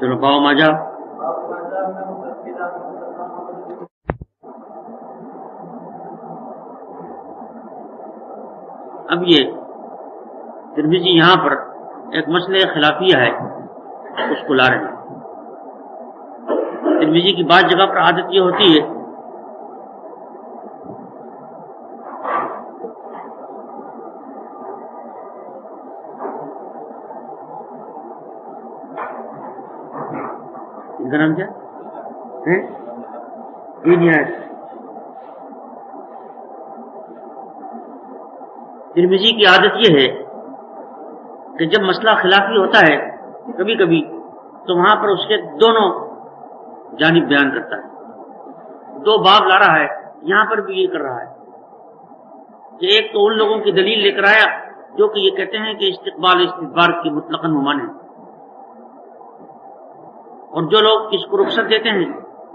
چلو باو ماجا. اب یہ ترمذی یہاں پر ایک مسئلہ خلافیہ ہے اس کو لا رہے ہیں. ترمذی کی بعض جگہ پر عادت یہ ہوتی ہے ان کا نام کیا ہے ترمذی کی عادت یہ ہے کہ جب مسئلہ خلافی ہوتا ہے کبھی کبھی تو وہاں پر اس کے دونوں جانب بیان کرتا ہے. دو باب لا رہا ہے. یہاں پر بھی یہ کر رہا ہے کہ ایک تو ان لوگوں کی دلیل لے کر آیا جو کہ یہ کہتے ہیں کہ استقبال استدبار کی مطلقاً ممانع ہے، اور جو لوگ اس کو رخصت دیتے ہیں،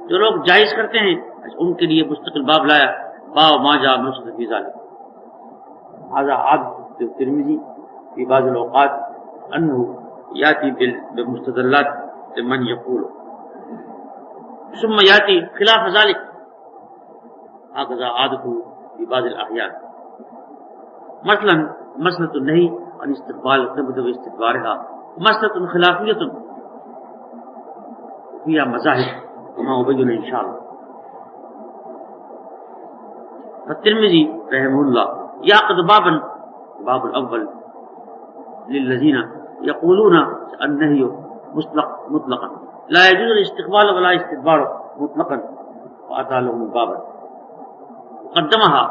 جو لوگ جائز کرتے ہیں، ان کے لیے مستقل باب لایا باب ما جاء نصرت فی ذلک. هذا عادة الترمذي في بعض الأوقات أنه يأتي بمستدلات لمن يقول ثم يأتي خلاف ذلك. هكذا عادته في بعض الأحيان. مثلا مسألة النهي عن استقبال القبلة واستدبارها مسألة خلافية فيها مذاهب كما أبين إن شاء الله. فالترمذي رحمه الله يعقد بابا باب الأول للذين يقولون النهي مطلقا لا يجوز الاستقبال ولا استدبار مطلقا، وأتى لهم بابا وقدمها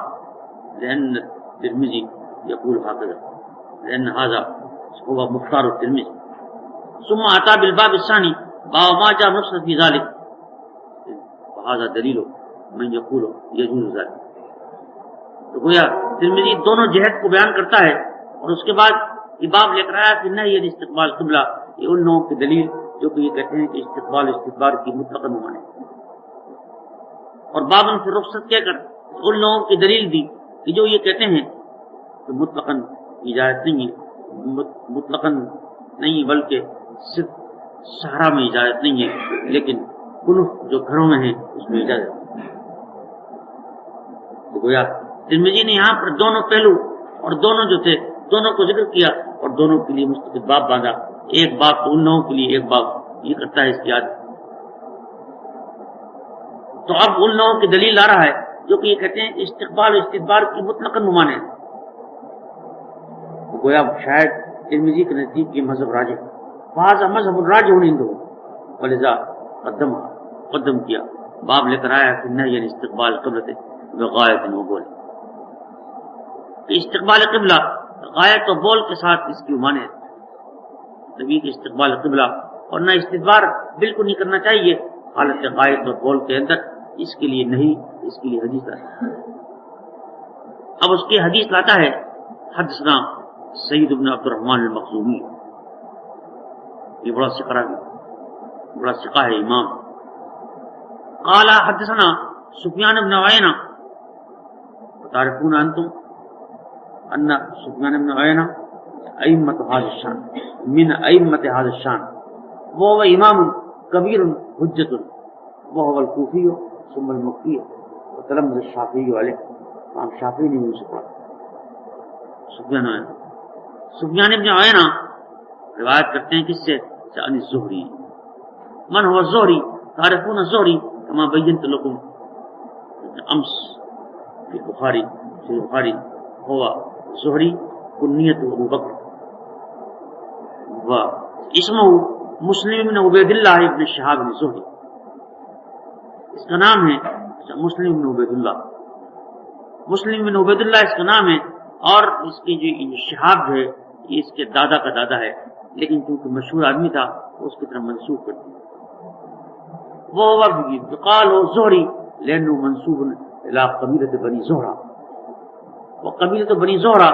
لأن الترمذي يقول هكذا، لأن هذا هو مختار الترمذي. ثم أتى بالباب الثاني باب ما جاء نصرت في ذلك، وهذا دليل من يقول يجوز ذلك. تو گویا ترمذی دونوں جہت کو بیان کرتا ہے اور اس کے بعد یہ باب لے کر آیا کہ نہیں یہ استقبال قبلہ، یہ ان لوگوں کی دلیل جو کہ یہ کہتے ہیں کہ استقبال استدبار کی مطلقاً ممانع ہے، اور باباً پھر رخصت کہہ کر ان لوگوں کی دلیل دی کہ جو یہ کہتے ہیں کہ مطلقاً اجازت نہیں ہے، مطلقاً نہیں بلکہ صرف صحرا میں اجازت نہیں ہے لیکن کنف جو گھروں میں ہیں اس میں اجازت ہے. تو گویا ترمذی نے یہاں پر دونوں پہلو اور دونوں جو تھے دونوں کو ذکر کیا اور دونوں کے لیے مستقل باب باندھا. ایک باب تو ان لوگوں کے لیے، ایک باب یہ کرتا ہے اس کی عادت. تو اب ان لوگوں کی دلیل لا رہا ہے جو کہ یہ کہتے ہیں کہ استقبال استدبار کی مطلقاً ممانع ہے. تو گویا شاید ترمذی کے نزدیک یہ مذہب راجح ہے، فہذا مذہب الراجح عنده، ولذا قدم کیا باب لے کر آیا کہ نہی عن استقبال قبلۃ بغایۃ وبول، کہ استقبال قبلہ غایت و بول کے ساتھ اس کی ممانعت. نبی کے استقبال قبلہ اور نہ استدبار بالکل نہیں کرنا چاہیے حالت غایت اور بول کے اندر، اس کے لیے نہیں، اس کے لیے حدیث لاتا ہے. اب اس کی حدیث لاتا ہے حدثنا سید بن عبد الرحمن المخزومی، یہ بڑا سقرا بھی بڑا سقا ہے امام. قال حدثنا سفیان بن عیینہ، تعرفون انتم ان سفیان بن عیینہ ائمۃ هذا الشان من ائمۃ هذا الشان، وهو امام کبیر حجۃ وهو الکوفی ثم المکی وتلمذ الشافعی علیہ. امام شافعی نے ان سے پڑھا. سفیان بن عیینہ روایت کرتے ہیں کس سے؟ عن الزہری. من هو الزہری؟ تعرفون الزہری كما بینت لكم امس في البخاری هو زہری کنیت ابو بکر و اسمہ مسلم بن عبید اللہ ابن شہاب بن زہری. اس کا نام ہے مسلم بن عبید اللہ. مسلم بن عبید اللہ اس کا نام ہے، اور اس کی جو شہاب جو ہے یہ اس کے دادا کا دادا ہے، لیکن چونکہ مشہور آدمی تھا اس کی طرف منسوب کر دیا. وہ وقت قال زہری لأنه منسوب الى قبیلۃ بنی زہرہ، وقبیلۃ بنی زہرہ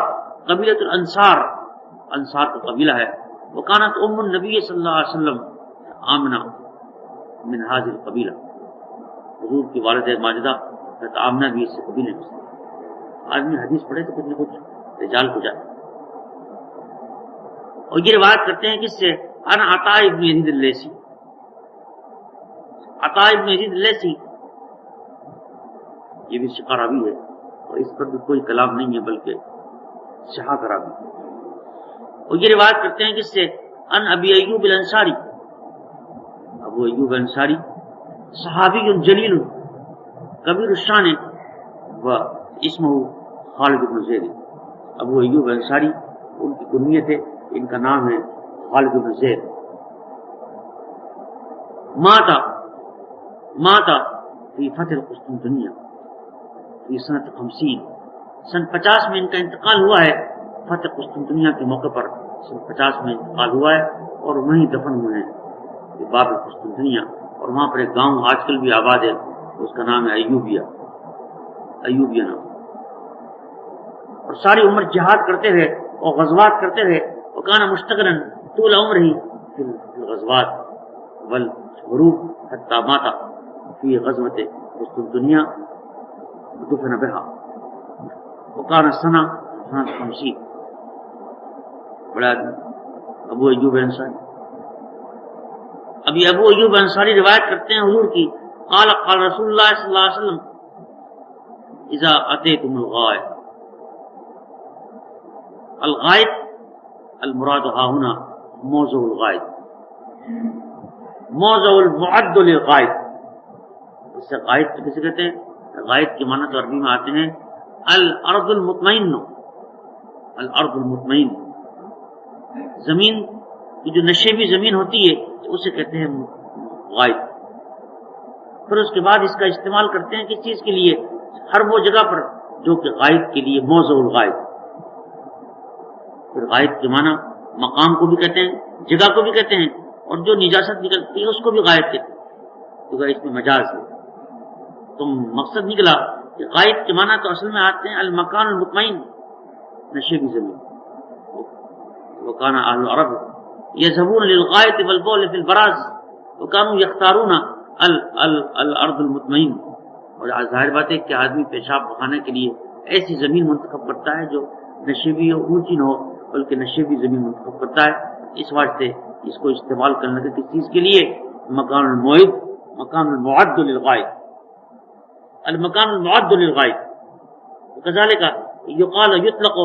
قبیلۃ الانصار، انصار کا قبیلہ ہے. وکانت ام النبی صلی اللہ علیہ وسلم آمنہ من هذه القبیلہ، حضور کی والدہ ماجدہ حضرت آمنہ بھی اس قبیلے میں سے. آدمی حدیث پڑھے تو کچھ نہ کچھ رجال ہو جائے. اور یہ روایت کرتے ہیں کس سے؟ انا عطاء ابن یزید اللیثی، عطا ابن یزید لیسی، یہ بھی ثقہ راوی ہے، اور اس پر بھی کوئی کلام نہیں ہے بلکہ صحیح راوی، اور یہ روایت کرتے ہیں کس سے؟ ان ابی ایوب الانصاری، ابو ایوب انصاری صحابی جلیل کبیر الشان و اسمہ خالد بن زید، ابو ایوب انصاری ان کی کنیت ہے، ان کا نام ہے خالد بن زید۔ ماتا فی فتح قسطنطنیہ فی سنۃ 50، سن 50 میں ان کا انتقال ہوا ہے، فتح قسطنطنیہ کے موقع پر سن 50 میں انتقال ہوا ہے، اور وہیں دفن ہوئے ہیں باب قسطنطنیہ، اور وہاں پر ایک گاؤں آج کل بھی آباد ہے، اس کا نام ہے ایوبیہ نام، اور ساری عمر جہاد کرتے رہے اور غزوات کرتے رہے، وکان مشتغلا طول عمرہ فی الغزوات والحروب حتی مات فی غزوۃ قسطنطنیہ دفن بها وکان سنہ 50، بڑا ابو ایوب انصاری۔ ابھی ابو ایوب انصاری روایت کرتے ہیں حضور کی، قال رسول اللہ صلی اللہ علیہ وسلم اذا اتیتم الغائط، الغائط المراد ها هنا موضع الغائط، موضع المعد للغائط، اس سے غائط کسے کہتے ہیں؟ غائط کے معنی تو عربی میں آتے ہیں الارض المطمئن، الارض المطمئن، زمین کی جو نشیبی زمین ہوتی ہے اسے کہتے ہیں غائط۔ پھر اس کے بعد اس کا استعمال کرتے ہیں کس چیز کے لیے؟ ہر وہ جگہ پر جو کہ غائط کے لیے موضع الغائط۔ پھر غائط کے معنی مقام کو بھی کہتے ہیں، جگہ کو بھی کہتے ہیں، اور جو نجاست نکلتی ہے اس کو بھی غائط کہتے ہیں، کیونکہ اس میں مجاز ہے۔ تو مقصد نکلا کہ غائط کے معنی تو اصل میں آتے ہیں المکان المطمئن، نشیبی زمین۔ وکان اہل العرب یذهبون للغائط والبول فی البراز وکانوا یختارون الارض المطمئن، اور ظاہر بات ہے کہ آدمی پیشاب پخانے کے لیے ایسی زمین منتخب کرتا ہے جو نشیبی ہو، اونچی نہ ہو بلکہ نشیبی زمین منتخب کرتا ہے، اس واسطے اس کو استعمال کرنے کے کس چیز کے لیے؟ مکان المعد، مکان المعد للغائط، المکان المعد للغائط۔ وكذلك يقال يطلق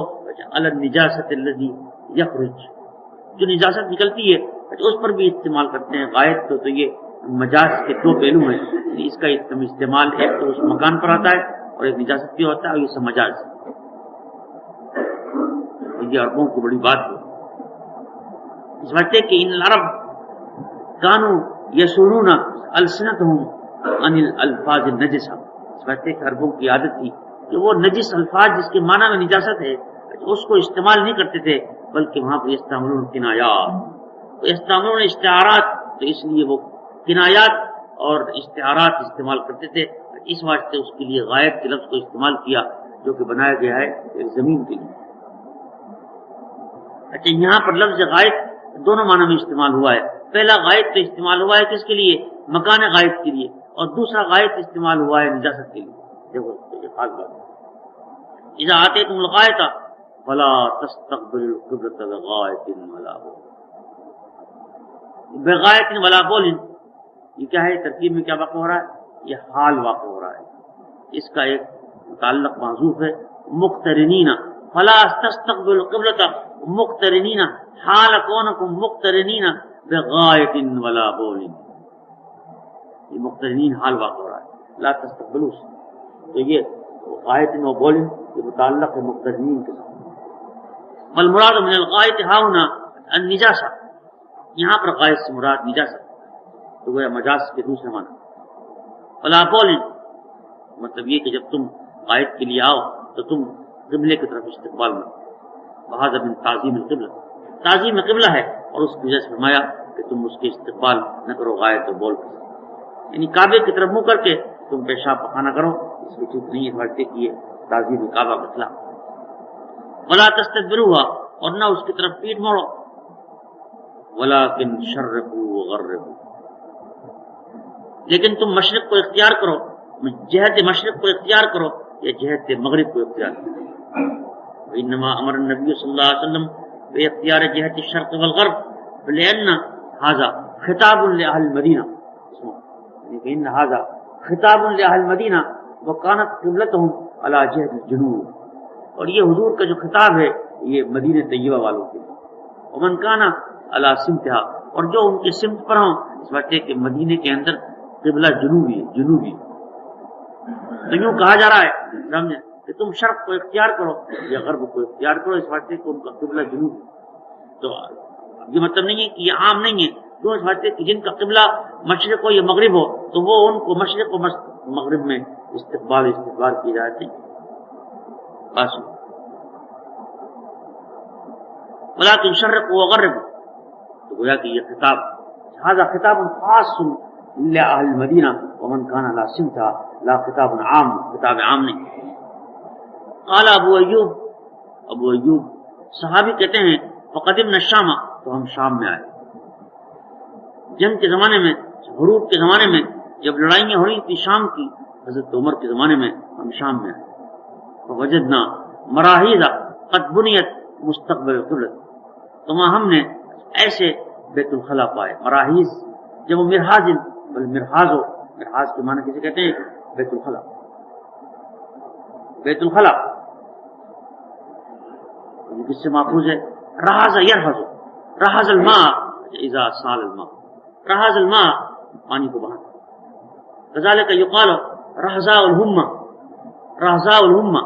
على النجاسة الذي يخرج، جو نجاست نکلتی ہے اس پر بھی استعمال کرتے ہیں غائط، تو یہ مجاز کے دو پہلو ہیں، اس کا استعمال ایک تو اس مکان پر آتا ہے اور ایک نجاست بھی ہوتا ہے، اور یہ سب مجاز ہے۔ یہ عربوں کی بڑی بات ہے، اس وقت کہ ان العرب كانوا يسونون السنتهم عن الالفاظ النجسہ، اس وقت کہ عربوں کی عادت تھی کہ وہ نجس الفاظ جس کے معنی میں نجاست ہے اس کو استعمال نہیں کرتے تھے، بلکہ وہاں پر استعملون کنایات، استعملون استعارات، تو اس لیے وہ کنایات اور استعارات استعمال کرتے تھے، اس واسطے اس کے لیے غائط کے لفظ کو استعمال کیا جو کہ بنایا گیا ہے ایک زمین کے لیے۔ اچھا، یہاں پر لفظ غائط دونوں معنی میں استعمال ہوا ہے، پہلا غائط تو استعمال ہوا ہے کس کے لیے؟ مکان غائط کے لیے، اور دوسرا غائط استعمال ہوا ہے نجاست کے لیے۔ دیکھو یہ خاص بات ہے، اذا آتیتم الغائط فلا تستقبلوا القبلة بغائط ولا بول، بغائط ولا بول، یہ کیا ہے؟ ترکیب میں کیا واقع ہو رہا ہے؟ یہ حال واقع ہو رہا ہے، اس کا ایک متعلق محذوف ہے مقترنین، فلا تستقبلوا القبلة مقترنین حال کونکم مقترنین بغائط ولا بول، یہ مقترنین حال واقع ہو رہا ہے، لا تستقبلوا، تو یہ غائط و بول یہ متعلق ہے مقترنین کے ساتھ۔ والمراد من الغائط هاهنا النجاسہ، یہاں پر غائط سے مراد نجاست، تو وہ مجاز کے دوسرے معنی۔ فلا بول مطلب یہ کہ جب تم غائط کے لیے آؤ تو تم قبلے کی طرف استقبال میں، بہذا من تعظیم القبلہ، تعظیم قبلہ ہے، اور اس کی وجہ سے فرمایا کہ تم اس کے استقبال نہ کرو غائط و بول کے، یعنی کعبے کی طرف منہ کر کے تم پیشاب پخانا کرو، اس میں ٹھیک نہیں ہے، بڑھتے کیے تعظیم کعبہ کا خلاف۔ ولا تستدبروها، اور نہ اس کی طرف پیٹ موڑو، ولكن شرقوا وغربوا، لیکن تم مشرق کو اختیار کرو، جہت مشرق کو اختیار کرو یا جہت مغرب کو اختیار کرو۔ انما امر النبی صلی اللہ علیہ وسلم باختیار جہت الشرق والغرب لان هذا خطاب لاهل المدینہ، ان ھذا خطاب لاہل مدینہ وکانت قبلتہم علی جہت الجنوب، اور یہ حضور کا جو خطاب ہے یہ مدینہ طیبہ والوں کے لیے، ومن کان علی سمتھا، اور جو ان کے سمت پر ہوں، اس وقت کہ مدینے کے اندر قبلہ جنوبی ہے، جنوبی، تو یوں کہا جا رہا ہے سمجھے کہ تم شرق کو اختیار کرو یا غرب کو اختیار کرو، اس وقت کہ ان کا قبلہ جنوب ہے۔ تو یہ مطلب نہیں ہے کہ یہ عام نہیں ہے، کیوں؟ اس وقت کہ جن کا قبلہ مشرق ہو یا مغرب ہو تو وہ ان کو مشرق و مغرب میں استقبال کی جاتی بس، ولیکن شرق و غرب، تو گویا کہ یہ خطاب هذا خطاب خاص لأهل المدینہ ومن کان لا سمتھا، لا خطاب عام، خطاب عام نہیں۔ قال ابو ایوب صحابی کہتے ہیں فقدمنا الشام، تو ہم شام میں آئے، جنگ کے زمانے میں، حروب کے زمانے میں جب لڑائیاں ہو رہی تھی شام کی، حضرت عمر کے زمانے میں ہم شام میں آئے، فوجدنا مراحیض قد بنیت مستقبل القبلہ، تو وہاں ہم نے ایسے بیت الخلا پائے، مراحیض جب مرحاض، مرحاض ہو، مرحاض کے معنی کسے کہتے ہیں؟ بیت الخلا، بیت الخلا کس سے محفوظ ہے؟ رحاز یرحز، رحز الماء اذا سال الماء، رحز الماء پانی کو بہانا، کذالک یقال رحزاء الہمہ، رحزاء الہمہ،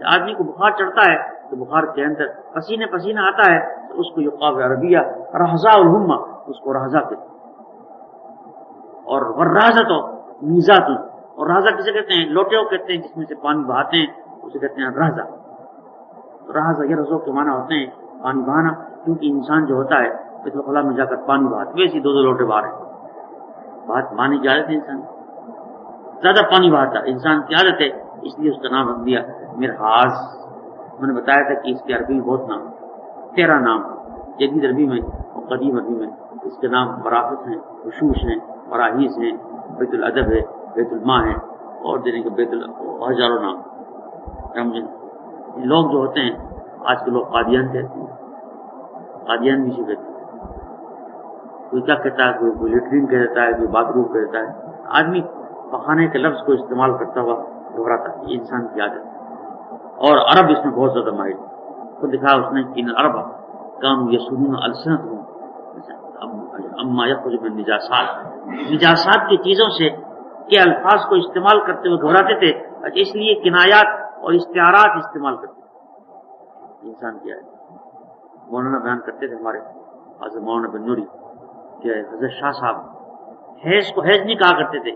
آدمی کو بخار چڑھتا ہے تو بخار کے اندر پسینہ آتا ہے تو اس کو یقال عربیہ رحزاء الہمہ، اس کو رحزہ کہتے ہیں۔ اور والرحزۃ میزات، اور رحزہ کسے کہتے ہیں؟ لوٹے کو کہتے ہیں جس میں سے پانی بہاتے ہیں، اسے کہتے ہیں رحزہ۔ رحزہ یرحزو کے معنی ہوتے ہیں پانی بہانا، کیونکہ انسان جو ہوتا ہے بیت الخلا میں جا کر پانی بہاتے، ویسے دو لوٹے باہر ہیں، بہانے کی عادت ہے، انسان زیادہ پانی بہاتا، انسان کی عادت ہے، اس لیے اس کا نام رکھ دیا مرحاض۔ میں نے بتایا تھا کہ اس کے عربی میں بہت نام، 13 نام، جدید عربی میں اور قدیم عربی میں اس کے نام مراقص ہیں، وشوش ہیں، مراحیض ہیں، بیت الادب ہے، بیت الماء ہے، اور دینے کے ہزاروں نام۔ لوگ جو ہوتے ہیں آج کے لوگ قادیان کہتے ہیں، قادیان بھی کہتے ہیں، کوئی کیا کہتا ہے، کوئی لیٹرین کہہ دیتا ہے، کوئی باتھ روم کہہ دیتا ہے، آدمی پخانے کے لفظ کو استعمال کرتا ہوا گھبراتا ہے، یہ انسان کی عادت ہے۔ اور عرب اس میں بہت زیادہ ماہر، خود دکھایا اس نے کہ ان عرب کانوا یصونون السنتهم اما یخرج من نجاسات، نجاسات کی چیزوں سے کے الفاظ کو استعمال کرتے ہوئے گھبراتے تھے، اس لیے کنایات اور استعارات استعمال کرتے تھے، انسان کی عادت۔ مولانا بیان کرتے تھے ہمارے حضرت مولانا بن نوری کہ حضرت شاہ صاحب حیض کو حیض نہیں کہا کرتے تھے،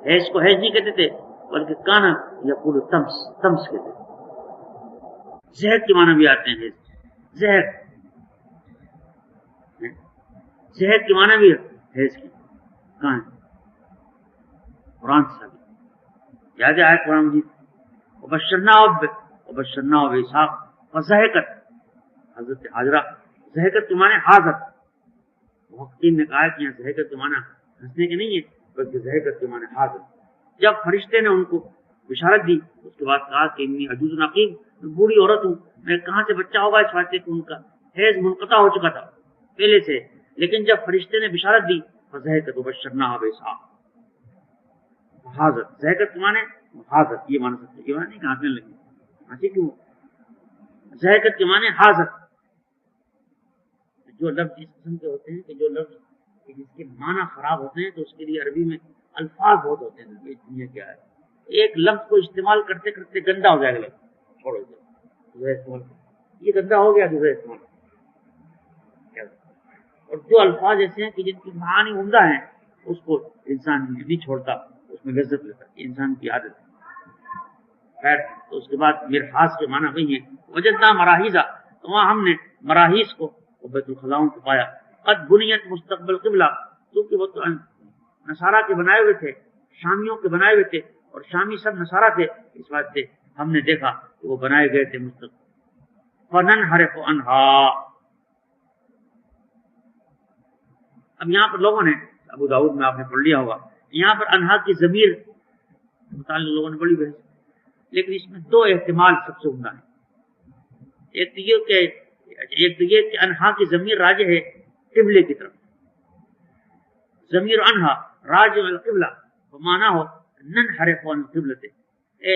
حیض کو حیض نہیں کہتے تھے، بلکہ کانا یقول تمس، تمس کہتے تھے۔ زہر کے معنی بھی آتے ہیں، حیض، زہر، زہر کے معنی بھی حیض کی کہاں ہے؟ قرآن سے یاد آیا قرآن مجید، وبشرناہ باسحاق وضحکت، حضرت حاجرہ، ضحکت کے معنی حاضر، محققین نے کہا کہ یہاں ضحکت کے معنی ہنسنے کے نہیں ہے بلکہ ضحکت کے معنی حاضر۔ جب فرشتے نے ان کو بشارت دی اس کے بعد کہا کہ انی عجوز عقیم، میں بوڑھی عورت ہوں، میں کہاں سے بچہ ہوگا، اس واسطے کہ ان کا حیض منقطع ہو چکا تھا پہلے سے، لیکن جب فرشتے نے بشارت دی فضحکت وبشرناہ باسحاق حاضر، ضحکت کے معنی حاضر، یہ معنی سکتے، یہ معنی نہیں کہ ہنسنے لگی، ہنسی کیوں؟ ضحکت کے معنی حاضر۔ جو لفظ اس قسم کے ہوتے ہیں کہ جو لفظ جس کے معنی خراب ہوتے ہیں تو اس کے لیے عربی میں الفاظ بہت ہوتے ہیں، یہ دنیا کیا ہے، ایک لفظ کو استعمال کرتے کرتے گندا ہو جائے گا لفظ، چھوڑو یہ گندا ہو گیا دوسرا استعمال، اور جو الفاظ ایسے ہیں کہ جن کی معانی عمدہ ہیں اس کو انسان نہیں چھوڑتا، اس میں لذت لیتا، انسان کی عادت ہے۔ خیر، تو اس کے بعد مرحاض کے معنی وہی ہے، وجدنا مراحیضا، تو وہاں ہم نے مراحیض کو بیت الخلاؤں کو پایا، قد بنیت مستقبل قبلہ، کیونکہ وہ تو نصارہ کے بنائے ہوئے تھے، شامیوں کے بنائے ہوئے تھے، اور شامی سب نصارہ تھے، اس بات سے ہم نے دیکھا کہ وہ بنائے گئے تھے مستقبل۔ فننحرف عنہا، اب یہاں پر لوگوں نے ابو داؤد میں آپ نے پڑھ لیا ہوگا، یہاں پر انہا کی ضمیر متعلق لوگوں نے بڑی بحث، لیکن اس میں دو احتمال سب سے عمدہ ہیں۔ ایک تو یہ کہ انہا کی ضمیر راجع ہے قبلے کی طرف، ضمیر انہا راجع القبلہ بمعنى ہو ننحرف عن القبلة اے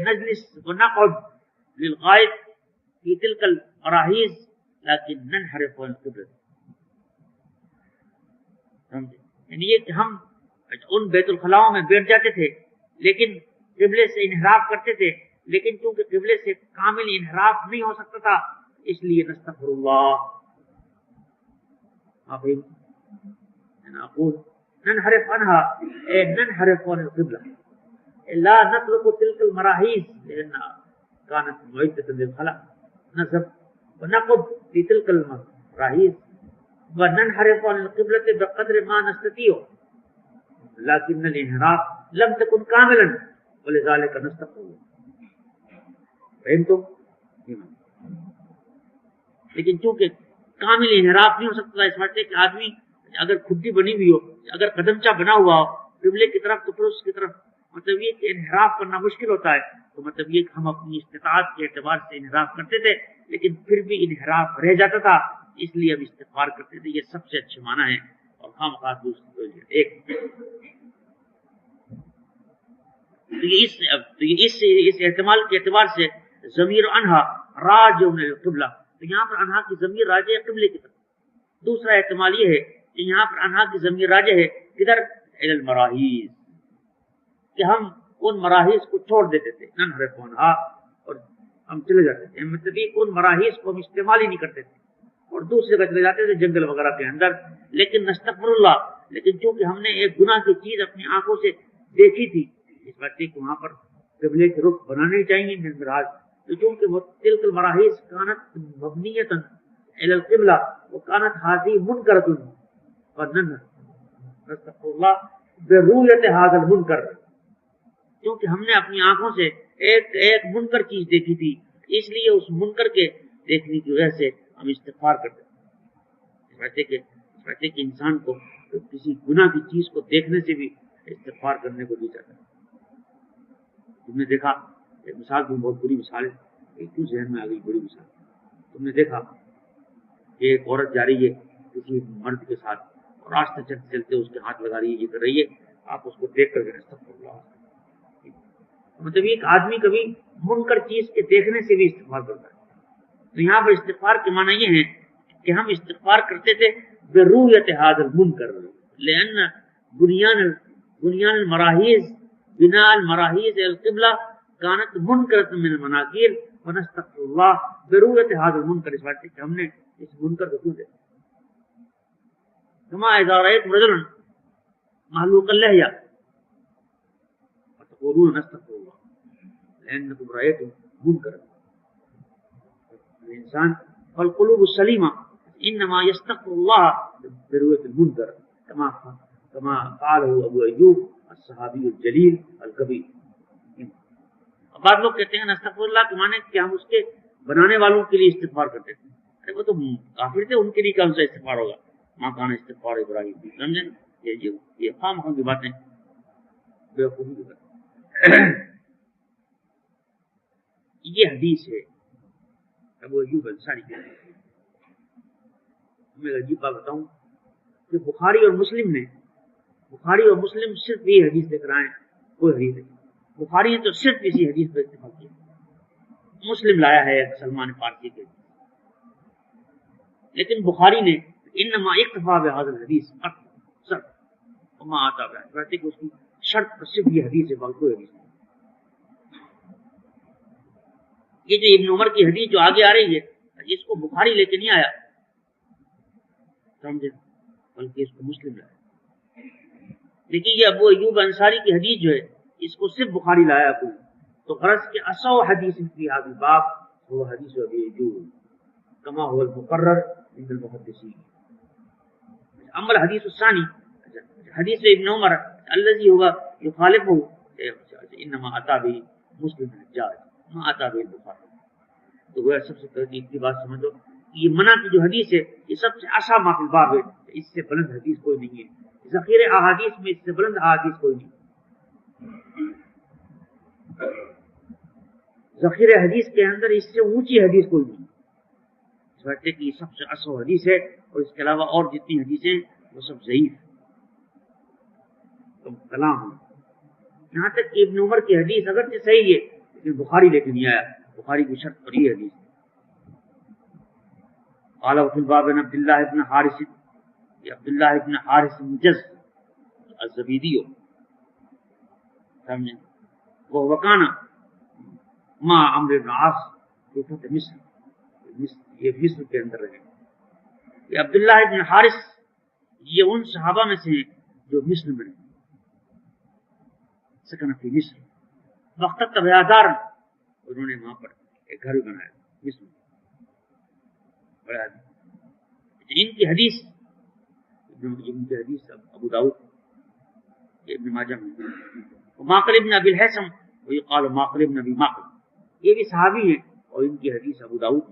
نجلس ونقعد للغائب في تلك المراحيز لكن ننحرف عن القبلة. یعنی یہ کہ ہم ان بیت الخلاؤں میں بیٹھ جاتے تھے لیکن قبلے سے انحراف کرتے تھے، لیکن چونکہ قبلے سے کامل انحراف نہیں ہو سکتا تھا اس لیے نستغفر اللہ. نقول ننحرف عنها اے ننحرف عن القبلة لا نترك تلك المراحيز لأنها كانت معدة للخلق نذهب ونقض في تلك المراحيز وننحرف عن القبلة بقدر ما نستطيع لكن الانحراف لم تكن كاملا ولذلك نستغفر الله. فهمتم؟ لیکن چونکہ کامل انحراف نہیں ہو سکتا اس وقت کہ آدمی اگر کھڈی بنی ہوئی ہو، اگر قدمچہ بنا ہوا ہو قبلے کی طرف تو پھر اس کی طرف مطلب یہ کہ انحراف کرنا مشکل ہوتا ہے. تو مطلب یہ کہ ہم اپنی استطاعت کے اعتبار سے انحراف کرتے تھے لیکن پھر بھی انحراف رہ جاتا تھا اس لیے ہم استغفار کرتے تھے. یہ سب سے اچھے معنی ہے. اور خامخواہ دوسری اس احتمال کے اعتبار سے ضمیر انہا راجع القبلہ، تو یہاں پر انہا کی ضمیر راجع قبلے کی طرف. دوسرا احتمال یہ ہے کہ یہاں پر انہا کی ضمیر راجع ہے کدھر الی المراحیز، کہ ہم ان مراحیز کو چھوڑ دیتے تھے ننحرف عنہا اور ہم چلے جاتے تھے. مطلب ان مراحیز کو ہم استعمال ہی نہیں کرتے تھے اور دوسرے کا چلے جاتے تھے جنگل وغیرہ کے اندر. لیکن نستغفر اللہ، لیکن چونکہ ہم نے ایک گناہ کی چیز اپنی آنکھوں سے دیکھی تھی اس بچے کو وہاں پر قبلے کے رخ بنانے چاہیے مراج، تو چونکہ وہ تلک المراحیز کانت مبنیتا الی القبلہ وکانت ہذی منکرۃ نستغفر اللہ برؤیت ھذا المنکر، کیونکہ ہم نے اپنی آنکھوں سے ایک منکر چیز دیکھی تھی اس لیے اس منکر کے دیکھنے کی وجہ سے ہم استغفار کرتے ہیں. اس بچے کے انسان کو کسی گناہ کی چیز کو دیکھنے سے بھی استغفار کرنے کو دی جاتا ہے. تم نے دیکھا ایک مثال بھی بہت بری مثال ہے، ایک کیوں ذہن میں آ گئی بڑی مثال. تم نے دیکھا کہ ایک عورت جا رہی ہے کسی مرد کے ساتھ اور راستے چلتے چلتے اس کے ہاتھ لگا رہی ہے، یہ کر رہی ہے، آپ اس کو دیکھ کر کے استغفر اللہ. مطلب ایک آدمی کبھی منکر چیز کے دیکھنے سے بھی استغفار کرتا ہے. تو یہاں پر استغفار کے معنی یہ ہے کہ ہم استغفار کرتے تھے برؤیت ھذا المنکر لأن بنیان المراحیز بناء المراحیز القبلہ کانت منکرۃ من المناکیر ونستغفر اللہ برؤیت ھذا المنکر. اس بات کہ ہم نے اس منکر کو کیوں دیکھا. كما اذا رأيتم رجلا معلوق اللحیہ فتقولون نستغفر اللہ لأنكم رأيتم منکرا. الانسان والقلوب السلیمہ انما يستغفر الله برؤية المنکر كما قاله ابو ایوب الصحابی الجلیل الکبیر. بعض لوگ کہتے ہیں نستغفر اللہ کے معنی کہ ہم اس کے بنانے والوں کے لیے استغفار کرتے تھے. ارے وہ تو کافر تھے، ان کے لیے کون سا استغفار ہوگا؟ ماں کان استغفار ابراہیم. سمجھے یہ خام خام کی باتیں بیوقوفی کی باتیں. یہ حدیث ہے ابو ایوب انصاری کی. میں عجیب بات بتاؤں کہ بخاری اور مسلم صرف یہ حدیث لکھ رہے ہیں، کوئی حدیث نہیں. بخاری نے تو صرف اسی حدیث پر اتفاق کیا. مسلم لایا ہے سلمان فارسی کے، لیکن بخاری نے انما اکتفا بہذا الحدیث شرط وما آتا ہے کہ اس کی شرط پر صرف یہ حدیث ہے، باقی کوئی حدیث نہیں. یہ جو ابن عمر کی حدیث جو آگے آ رہی ہے اس کو بخاری لے کے نہیں آیا، سمجھے، بلکہ اس کو مسلم لایا. لیکن یہ ابو ایوب انصاری کی حدیث جو ہے اس کو صرف بخاری لایا کوئی. تو غرض کے اصح حدیث فی هذا الباب هو حدیث ابی ایوب كما هو المقرر عند المحدثین. اما الحدیث الثانی حدیث ابن عمر الذي هو يخالفه انما اتى به مسلم الحجاج ما اتى به البخاری. تو وہ سب سے پہلے ایک بات سمجھو، یہ منع کی جو حدیث ہے یہ سب سے اعصا ما فی الباب ہے، اس سے بلند حدیث کوئی نہیں ہے. ذخیرہ احادیث میں اس سے بلند احادیث کوئی نہیں. ذخیرہ حدیث کے اندر اس سے اونچی حدیث کوئی نہیں. اس وقت کی سب سے اصل حدیث ہے اور اس کے علاوہ اور جتنی حدیثیں وہ سب ضعیف. کلام ہو. یہاں تک کہ ابن عمر کی حدیث اگرچہ صحیح ہے لیکن بخاری لے کے نہیں آیا، بخاری کی شرط پر یہ حدیث. قال وفي الباب عن عبد الله بن حارث، یہ عبداللہ ابن حارث بن جز الزبیدی ہو، سمجھیں، وہ وکانا ما عمرو بن عاص في فتح مصر، یہ مصر کے اندر رہے. یہ عبداللہ ابن حارث یہ ان صحابہ میں سے ہیں جو مصر میں رہے، سکن فی مصر، وقت تبیادار، انہوں نے وہاں پر ایک گھر بنایا مصر میں. بڑا ان کی حدیث، ابن کی حدیث ابو داؤد، ابن ماجہ میں. معقل ابن ابی الحیثم ویقال معقل ابن ابی معقل، یہ بھی صحابی ہیں اور ان کی حدیث ابو داؤد.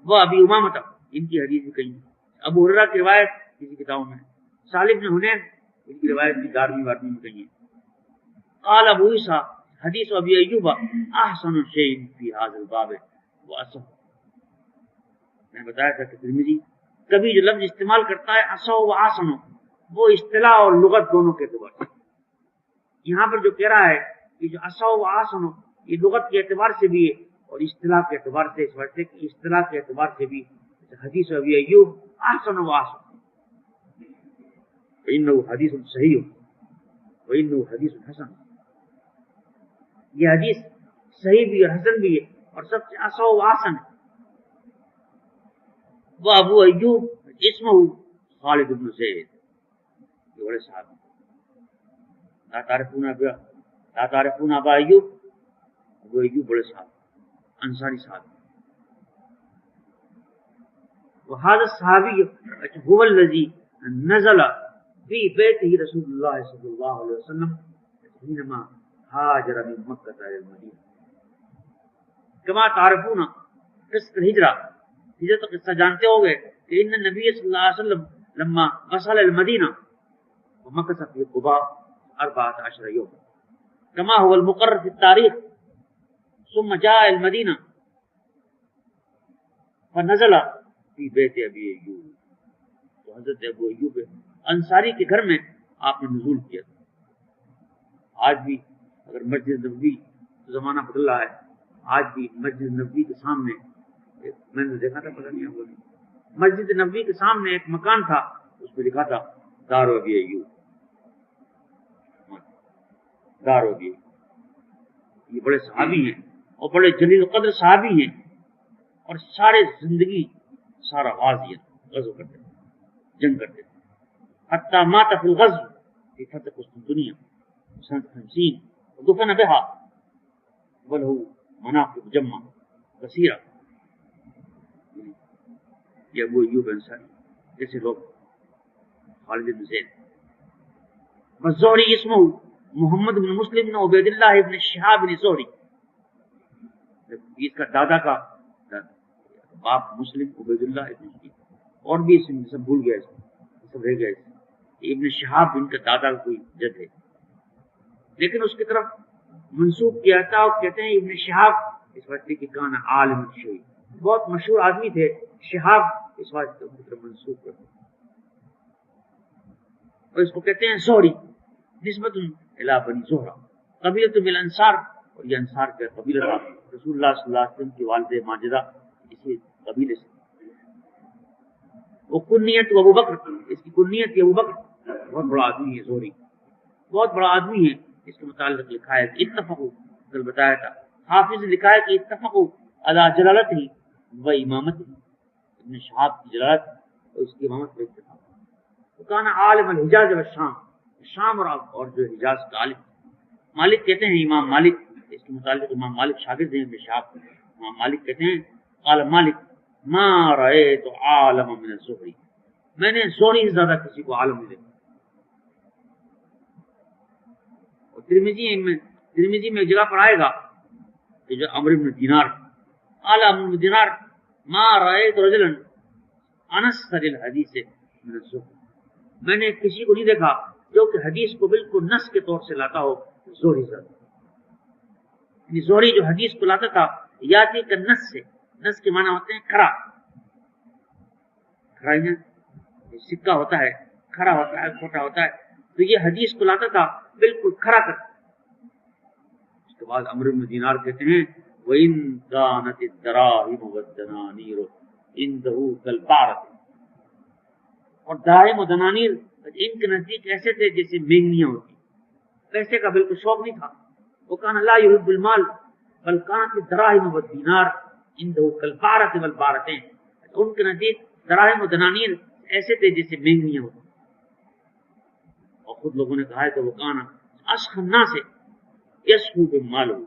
وہ ابی امامہ، ان کی حدیث بھی کہیں. ابو ہریرہ کی روایت کسی کتابوں میں، صالح بن حنین ان کی روایت بھی 11ویں میں کہیں ہے. قال ابو عیسیٰ حدیث ابی ایوب احسن شیء فی هذا الباب واصح. میں نے بتایا تھا کہ ترمذی کبھی جو لفظ استعمال کرتا ہے اصح و احسن، وہ اصطلاح اور لغت دونوں کے اعتبار سے. یہاں پر جو کہہ رہا ہے کہ جو اصح و احسن یہ لغت کے اعتبار سے بھی ہے اور اصطلاح کے اعتبار سے، اس وجہ سے کہ اصطلاح کے اعتبار سے بھی حدیث ابی ایوب احسن و احسن، وانه حدیث صحیح وانه حدیث حسن، یہ حدیث صحیح بھی اور حسن بھی ہے اور سب سے اصح و احسن ہے. وہ ابو ایوب اسمہ خالد بن زید، یہ بڑے صاحب لا تعرفون ابا ایوب، ابو ایوب بڑے صاحب انصاری صاحب. وهذا الصحابي هو الذي نزل في بيته رسول الله صلى الله عليه وسلم حينما هاجر من مكة إلى المدينة. كما تعرفون قصة الهجرة، ہجرت کا قصہ جانتے ہو گئے کہ ان نبی صلی اللہ علیہ وسلم لما وصل المدینہ ومكث في قباء 14 يوم كما هو المقرر في التاريخ، ثم جاء المدینہ فنزل في بیت ابی ایوب. تو حضرت ابو ایوب انصاری کے گھر میں آپ نے نزول کیا تھا. آج بھی اگر مسجد نبوی، زمانہ بدل رہا ہے، آج بھی مسجد نبوی کے سامنے میں نے دیکھا تھا، پتہ نہیں ہوگا، مسجد نبوی کے سامنے ایک مکان تھا، اس پہ لکھا تھا دار ابی ایوب، دار ابی ایوب. یہ بڑے صحابی ہیں اور بڑے جلیل قدر صحابی ہیں اور سارے زندگی سارا غازی غزو کرتے تھے، جنگ کرتے تھے. حتی مات فی الغزو فی فتح قسطنطنیہ سنة 50 ودفن بها وله مناقب جمع کثیرہ. یہ ابو ایوب انصاری جیسے لوگ، خالد بن زید. والزہری اسمہ محمد بن مسلم بن عبید اللہ بن شہاب بن زہری، اس کا دادا کا باپ مسلم عبید اللہ ابن شہاب، اور بھی اسم سب بھول گیا، سب رہ گیا. ابن شہاب ان کا دادا کوئی جد ہے، لیکن اس کی طرف منسوب کیا تھا اور کہتے ہیں ابن شہاب اس وقت کی کان عالم شیعی، بہت مشہور آدمی تھے. شہاب اس وقت کی طرف منسوب کرتے ہیں اور اس کو کہتے ہیں زہری، نسبت الی بنی زہرہ، قبیلۃ من الانصار، اور یہ انصار کا قبیلہ تھا. رسول اللہ صلی اللہ علیہ وسلم کی والد ماجدہ اسی قبیلے سے. وہ کنیت ابو بکر، اس کی کنیت ابو بکر. بہت بڑا آدمی ہے زہری، بہت بڑا آدمی ہے. اس کے متعلق لکھا ہے اتفقوا، کل بتایا تھا حافظ نے لکھا ہے کہ اتفقوا علی جلالتہ و امامتہ، ابن شہاب کی جلالت اور اس کی امامت پر اتفاق. وکان عالم الحجاز والشام، شام اور جو حجاز کا عالم. مالک کہتے ہیں، امام مالک، اس کے متعلق امام مالک شاگرد ہیں ابن شہاب. امام مالک کہتے ہیں قال مالک ما رأیت عالم من الزہری، میں نے زہری سے زیادہ کسی کو عالم نہیں دیکھا. اور ترمذی میں ایک جگہ پر آئے گا کہ جو عمرو بن دینار، قال عمرو بن دینار ما رأیت رجلا انصر الحدیث من الزہری، میں نے کسی کو نہیں دیکھا جو کہ حدیث کو بالکل نص کے طور سے لاتا ہو زہری زیادہ. یعنی زہری جو حدیث کو لاتا تھا یاتی کا نص سے، نص کے معنی ہوتے ہیں کھرا، کھرا سکہ ہوتا ہے، کھرا ہوتا ہے، کھوٹا ہوتا ہے، تو یہ حدیث کو لاتا تھا بالکل کھڑا کر. اس کے بعد عمرو بن دینار کہتے ہیں وَإِن كَانَتِ الدَّرَاهِمُ وَالدَّنَانِيرُ عِندَهُ كَالْبَعْرَةِ، اور دراہم و دنانیر ان کے نزدیک ایسے تھے جیسے مینگنیاں ہوتی. پیسے کا بالکل شوق نہیں تھا. وَكَانَ لَا يُحِبُّ الْمَالَ بَلْ كَانَتِ الدَّرَاهِمُ وَالدِّينَارُ عِندَهُ كَالْبَعْرَةِ وَالْبَعْرَتَيْنِ، ان کے نزدیک دراہم و دنانیر ایسے تھے جیسے مینگنیاں ہوتی. اور خود لوگوں نے کہا ہے کہ وہ کانا اشخ الناس یسخو بمالہ،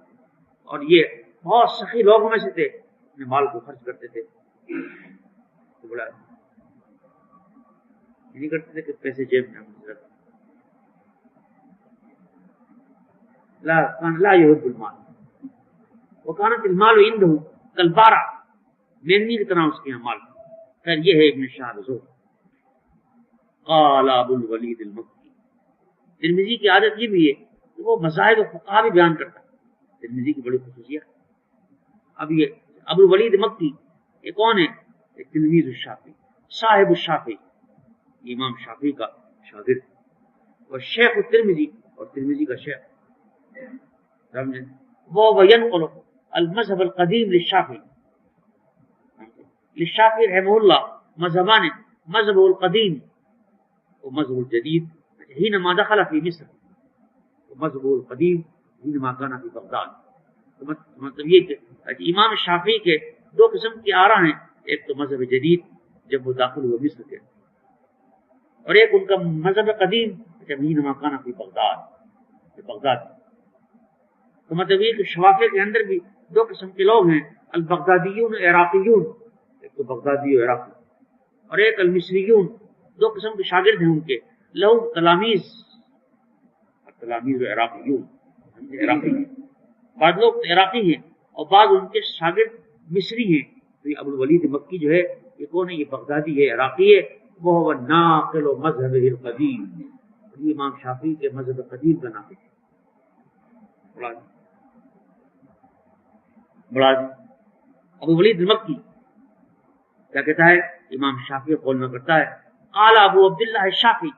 اور یہ بہت سخی لوگوں میں سے تھے، اپنے مال کو خرچ کرتے تھے. تو بڑا نہیں کرتے تھے کہ پیسے جیب میں رکھ. لا یحب المال وکانت المال عنده کالبارہ، مینگنی کی طرح اس کے یہاں مال. خیر یہ ہے ابن شہاب زہد. قال ابو الولید المکی، ترمذی کی عادت یہ بھی ہے کہ وہ مذاہب و فقہ بھی بیان کرتا ہے. ترمذی کی بڑی خصوصیت. اب یہ ابو الولید مکی یہ کون ہے؟ ایک تلمیذ الشافعی، صاحب الشافعی، امام شافعی کا شاگرد، اور شیخ الترمذی، اور ترمذی کا شیخ. سمجھے؟ وہ وینقل المذهب القدیم للشافعی، للشافعی رحمہ اللہ مذہبان، مذهب القدیم ومذهب الجدید حينما دخل في مصر، ومذهب القدیم حينما كان في بغداد. مطلب یہ کہ امام شافعی کے دو قسم کی آراء ہیں، ایک تو مذہب جدید جب وہ داخل ہوئے مصر کے، اور ایک ان کا مذہب قدیم جب حينما كان في بغداد. تو مطلب یہ کہ شوافع کے اندر بھی دو قسم کے لوگ ہیں، البغدادیون عراقیون، ایک تو بغدادی و عراقی، اور ایک المصریون. دو قسم کے شاگرد ہیں ان کے، لہو تلاميذ عراقیون، عراقی ہیں. بعض لوگ تو عراقی ہیں اور بعض ان کے شاگرد مصری ہیں. تو یہ ابو الولید مکی جو ہے یہ کون ہے؟ یہ بغدادی ہے، عراقی ہے. وہ ناقل و مذہب القدیم، یہ امام شافعی کے مذہب قدیم کا ناقل ہے. بڑا ابو الولید مکی کیا کہتا ہے؟ امام شافعی قول میں کرتا ہے قال ابو عبداللہ الشافعی،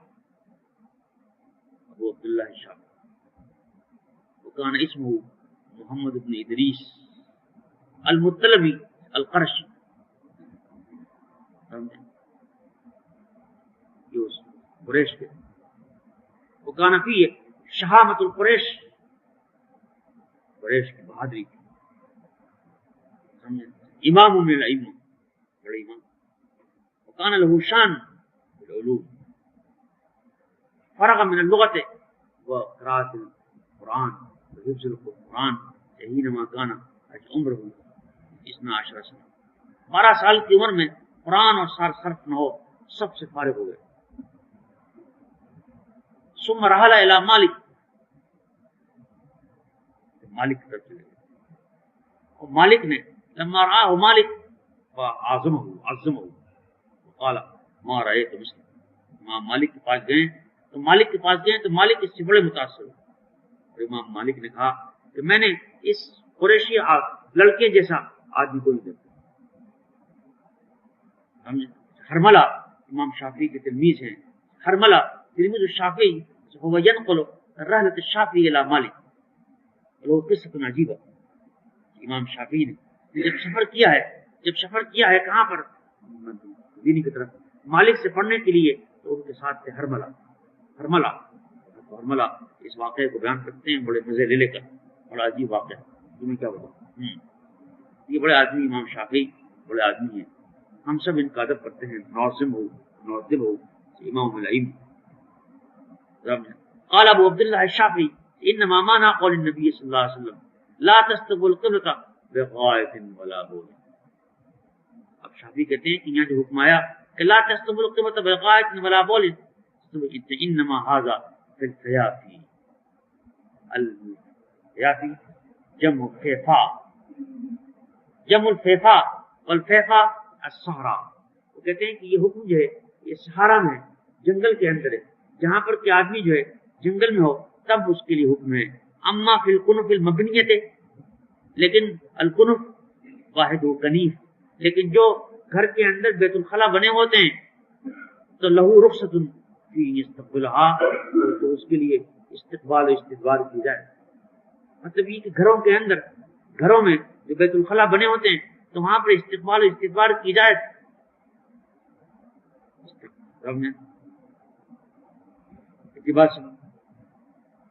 ابو عبداللہ الشافعی وکان اسمه محمد بن ادریس المطلبی القرشی. قریش کے وکان فی شہامت القریش، قریش کی بہادری کی. امام من الائمہ، بڑے امام. وکان له شان بالعلوم، فرغ من اللغة وقراءة القرآن وحفظ القرآن حينما كان عمره 12 سنة. 12 سال کی عمر میں قرآن اور صرف نحو سب سے فارغ ہو گئے. ثم رحل الى مالک، مالک کی طرف چلے گئے. اور مالک نے لما رآه مالک وعظمه وقال ما رأيت مثله. امام مالک کے پاس گئے تو مالک اس سے بڑے متاثر ہوئے. اور امام مالک نے کہا کہ میں نے اس قریشی لڑکے جیسا آدمی کو نہیں دیکھا. حرملہ امام شافعی کے تلمیذ ہیں. حرملہ تلمیذ الشافعی هو ينقل رحلة الشافعي الى مالک. وہ قصۃ عجیبہ. امام شافعی نے جب سفر کیا ہے کہاں پر؟ مدینے کی طرف، مالک سے پڑھنے کے لیے. تو ان کے ساتھ تھے حرملہ اس واقعے کو بیان کرتے ہیں بڑے مزے لے کر. بڑا عجیب واقعہ ہے. تمہیں کیا بتاؤں، یہ بڑے آدمی امام شافعی بڑے آدمی ہیں. ہم سب ان کا ادب کرتے ہیں. ناظم ہو امام الائمہ. قال ابو عبداللہ الشافعی انما معنى قول النبی صلی اللہ علیہ وسلم لا تستقبل القبلة بغائط ولا بول. اب شافعی کہتے ہیں کہ یہاں جو حکم آیا کہ لا تستقبل القبلة بغائط ولا بول، انما هذا في الفيافي. الفيافي جمع فیفا، جمع الفیفا، والفیفا الصحراء. وہ کہتے ہیں کہ یہ حکم جو ہے یہ صحرا میں جنگل کے اندر ہے، جہاں پر کہ آدمی جو ہے جنگل میں ہو تب اس کے لیے حکم ہے. اما فی الکنف المبنیت، لیکن الکنف واحد و کنیف، لیکن جو گھر کے اندر بیت الخلا بنے ہوتے ہیں تو لہو رخصت فی یستقبلها، تو اس کے لیے استقبال و استدبار کی جائے. مطلب یہ کہ گھروں میں جو بیت الخلاء بنے ہوتے ہیں تو وہاں پر استقبال و استدبار کی جائے.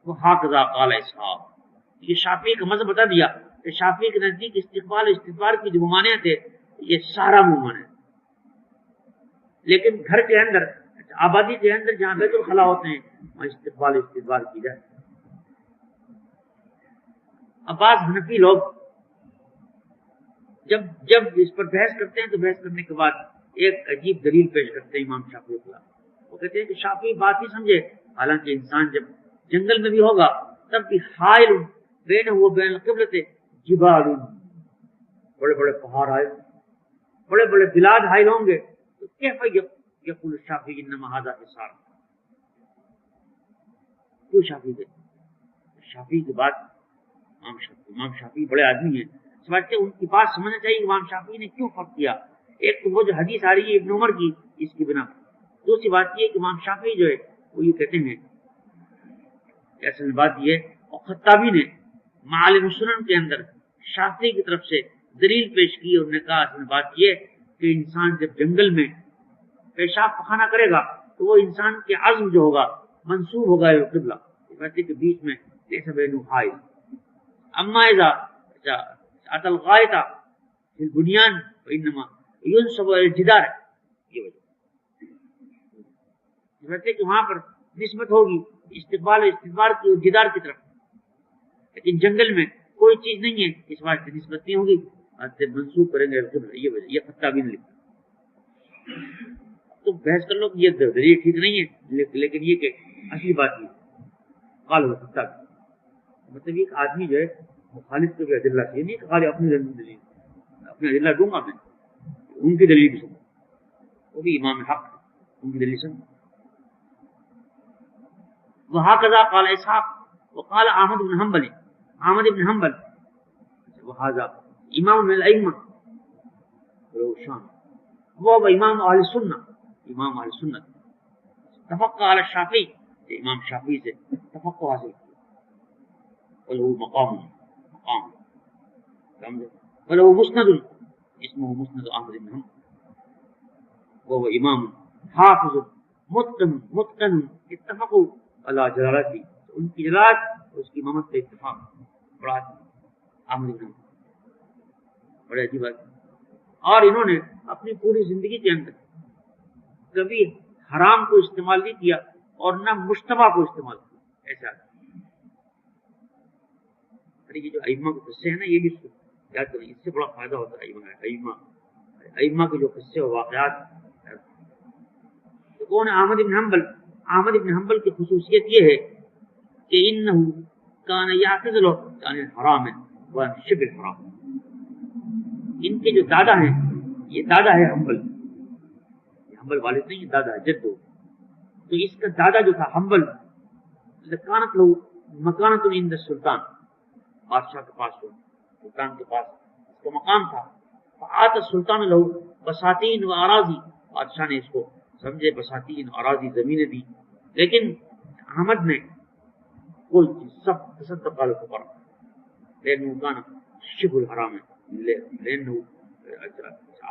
وہ ہاکذا قال اسحاق، یہ شافعی کا مذہب بتا دیا کہ شافعی کے نزدیک استقبال و استدبار کی جو ممانعت ہے یہ سارا ممانع ہے. لیکن گھر کے اندر، آبادی کے اندر جہاں بیت الخلاء ہوتے ہیں وہاں استقبال و استدبار کی جائے. اب بعض حنفی لوگ جب اس پر بحث کرتے ہیں تو بحث کرنے کے بعد ایک عجیب دلیل پیش کرتے ہیں امام شافعی کے خلاف. وہ کہتے ہیں کہ شافعی بات ہی سمجھے، حالانکہ انسان جب جنگل میں بھی ہوگا تب بھی حائل بینہ و بین القبلۃ جبال، بڑے بڑے پہاڑ حائل، بڑے بڑے بلاد حائل ہوں گے، تو کیف یقول الشافعی انما ھذا حصار. کیوں شافعی کی بات، امام شافعی بڑے آدمی ہیں، سمجھتے ان کی بات سمجھنا چاہیے امام شافعی نے کیوں فرق کیا. ایک تو وہ جو حدیث آ رہی ہے ابن عمر کی، اس کی بنا. دوسری بات یہ کہ امام شافعی جو ہے وہ یہ کہتے ہیں، اصل بات یہ، اور خطابی نے معالم السنن کے اندر شافعی کی طرف سے دلیل پیش کی اور نے کہا اصل بات یہ کہ انسان جب جنگل میں پیشاب پخانہ کرے گا تو وہ انسان کے عزم جو ہوگا منسوب ہوگا قبلہ، ویسے کہ بیچ میں جیسا بینو حائل. اما اذا اتى الغائط في البنيان فانما ينسب الى الجدار، یہ وجہ ویسے کہ وہاں پر نسبت ہوگی استقبال و استدبار کی اور جدار کی طرف، لیکن جنگل میں کوئی چیز نہیں ہے اس واسطے نسبت نہیں ہوگی، منسوب کریں گے قبلہ. یہ وجہ، یہ خطابی نے لکھا. تو بحث کر لو کہ یہ دلیل ٹھیک نہیں ہے، لیکن یہ کہ اصلی بات یہ قال خطابی، مطلب ایک آدمی جو ہے مخالف کو بھی ادلہ چاہیے، نہیں کہ خالی اپنی دلیل، اپنی ادلہ دوں گا میں، ان کی دلیل بھی سنو، وہ بھی امام حق ہے، ان کی دلیل سنو. وہکذا قال اسحاق وقال احمد بن حنبل، احمد بن حنبل وهذا امام من الائمہ، وہ امام اہل سنہ، امام اہل سنت، تفقہ علی الشافعی، امام شافعی سے تفقہ حاصل کیا. وله مقام وله مسند اسمه مسند احمد بن حنبل، وهو امام حافظ متقن اتفقوا على جلالتی، ان کی جلالت اور اس کی امامت سے اتفاق. بڑا احمد بن حنبل بڑے عجیب بات. اور انہوں نے اپنی پوری زندگی کے اندر کبھی حرام کو استعمال نہیں کیا اور نہ مشتبہ کو استعمال کیا. ایسا یہ جو ائمہ کے قصے ہیں نا، یہ بھی یاد کریں، اس سے بڑا فائدہ ہوتا ہے. ائمہ کے جو قصے و واقعات، تو کون ہے احمد بن حنبل؟ احمد بن حنبل کی خصوصیت یہ ہے کہ انہ کان یعتزل عن الحرام وعن شبہ الحرام. ان کے جو دادا ہیں، یہ دادا ہے حنبل، یہ حنبل والد نہیں، یہ دادا ہے، جدو. تو اس کا دادا جو تھا حنبل، کانت لہو مکانۃ عند السلطان، بادشاہ کے پاس، سلطان کے پاس اس کا مقام تھا. فآت السلطان لہو بساتین و اراضی، بادشاہ نے اس کو سمجھے بساتین اراضی زمینیں دی، لیکن احمد نے کوئی چیز سب تصدق علی الفقراء لأنه كان شبه الحرام، لأنه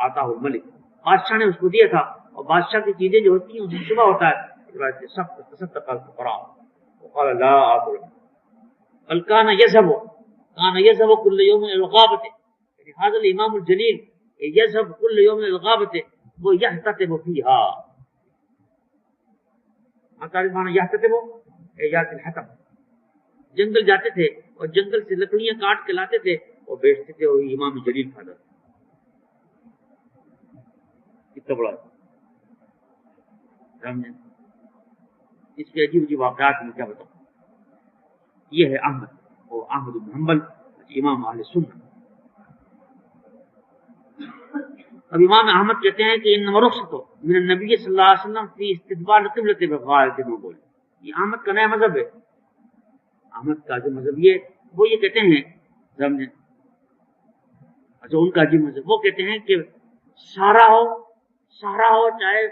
آتاه الملك، بادشاہ نے اس کو دیا تھا، اور بادشاہ کی چیزیں جو ہوتی ہیں اس میں شبہ ہوتا ہے، سب تصدق علی الفقراء. وقال لا آكل، بل كان يذهب كل يوم إلى الغابة، يعني هذا الإمام الجليل يذهب كل يوم إلى الغابة ويحتطب فيها. تعریف مانا یحتطب یات الحطب، جنگل جاتے تھے اور جنگل سے لکڑیاں کاٹ کے لاتے تھے اور بیچتے تھے، اور امام جلیل کھاتا تھا. کتنا بڑا سمجھیں. اس کے عجیب عجیب واقعات میں کیا بتاؤں. یہ ہے احمد، اور احمد بن حنبل امام اہل سنت. اب امام احمد کہتے ہیں کہ انما رخصت من النبی صلی اللہ علیہ وسلم فی استقبال قبلۃ بغایت مقبول. یہ احمد کا نیا مذہب ہے. احمد کا جو مذہب یہ، وہ یہ کہتے ہیں، سمجھیں، اچھا ان کا عجیب مذہب، وہ کہتے ہیں کہ سارا ہو چاہے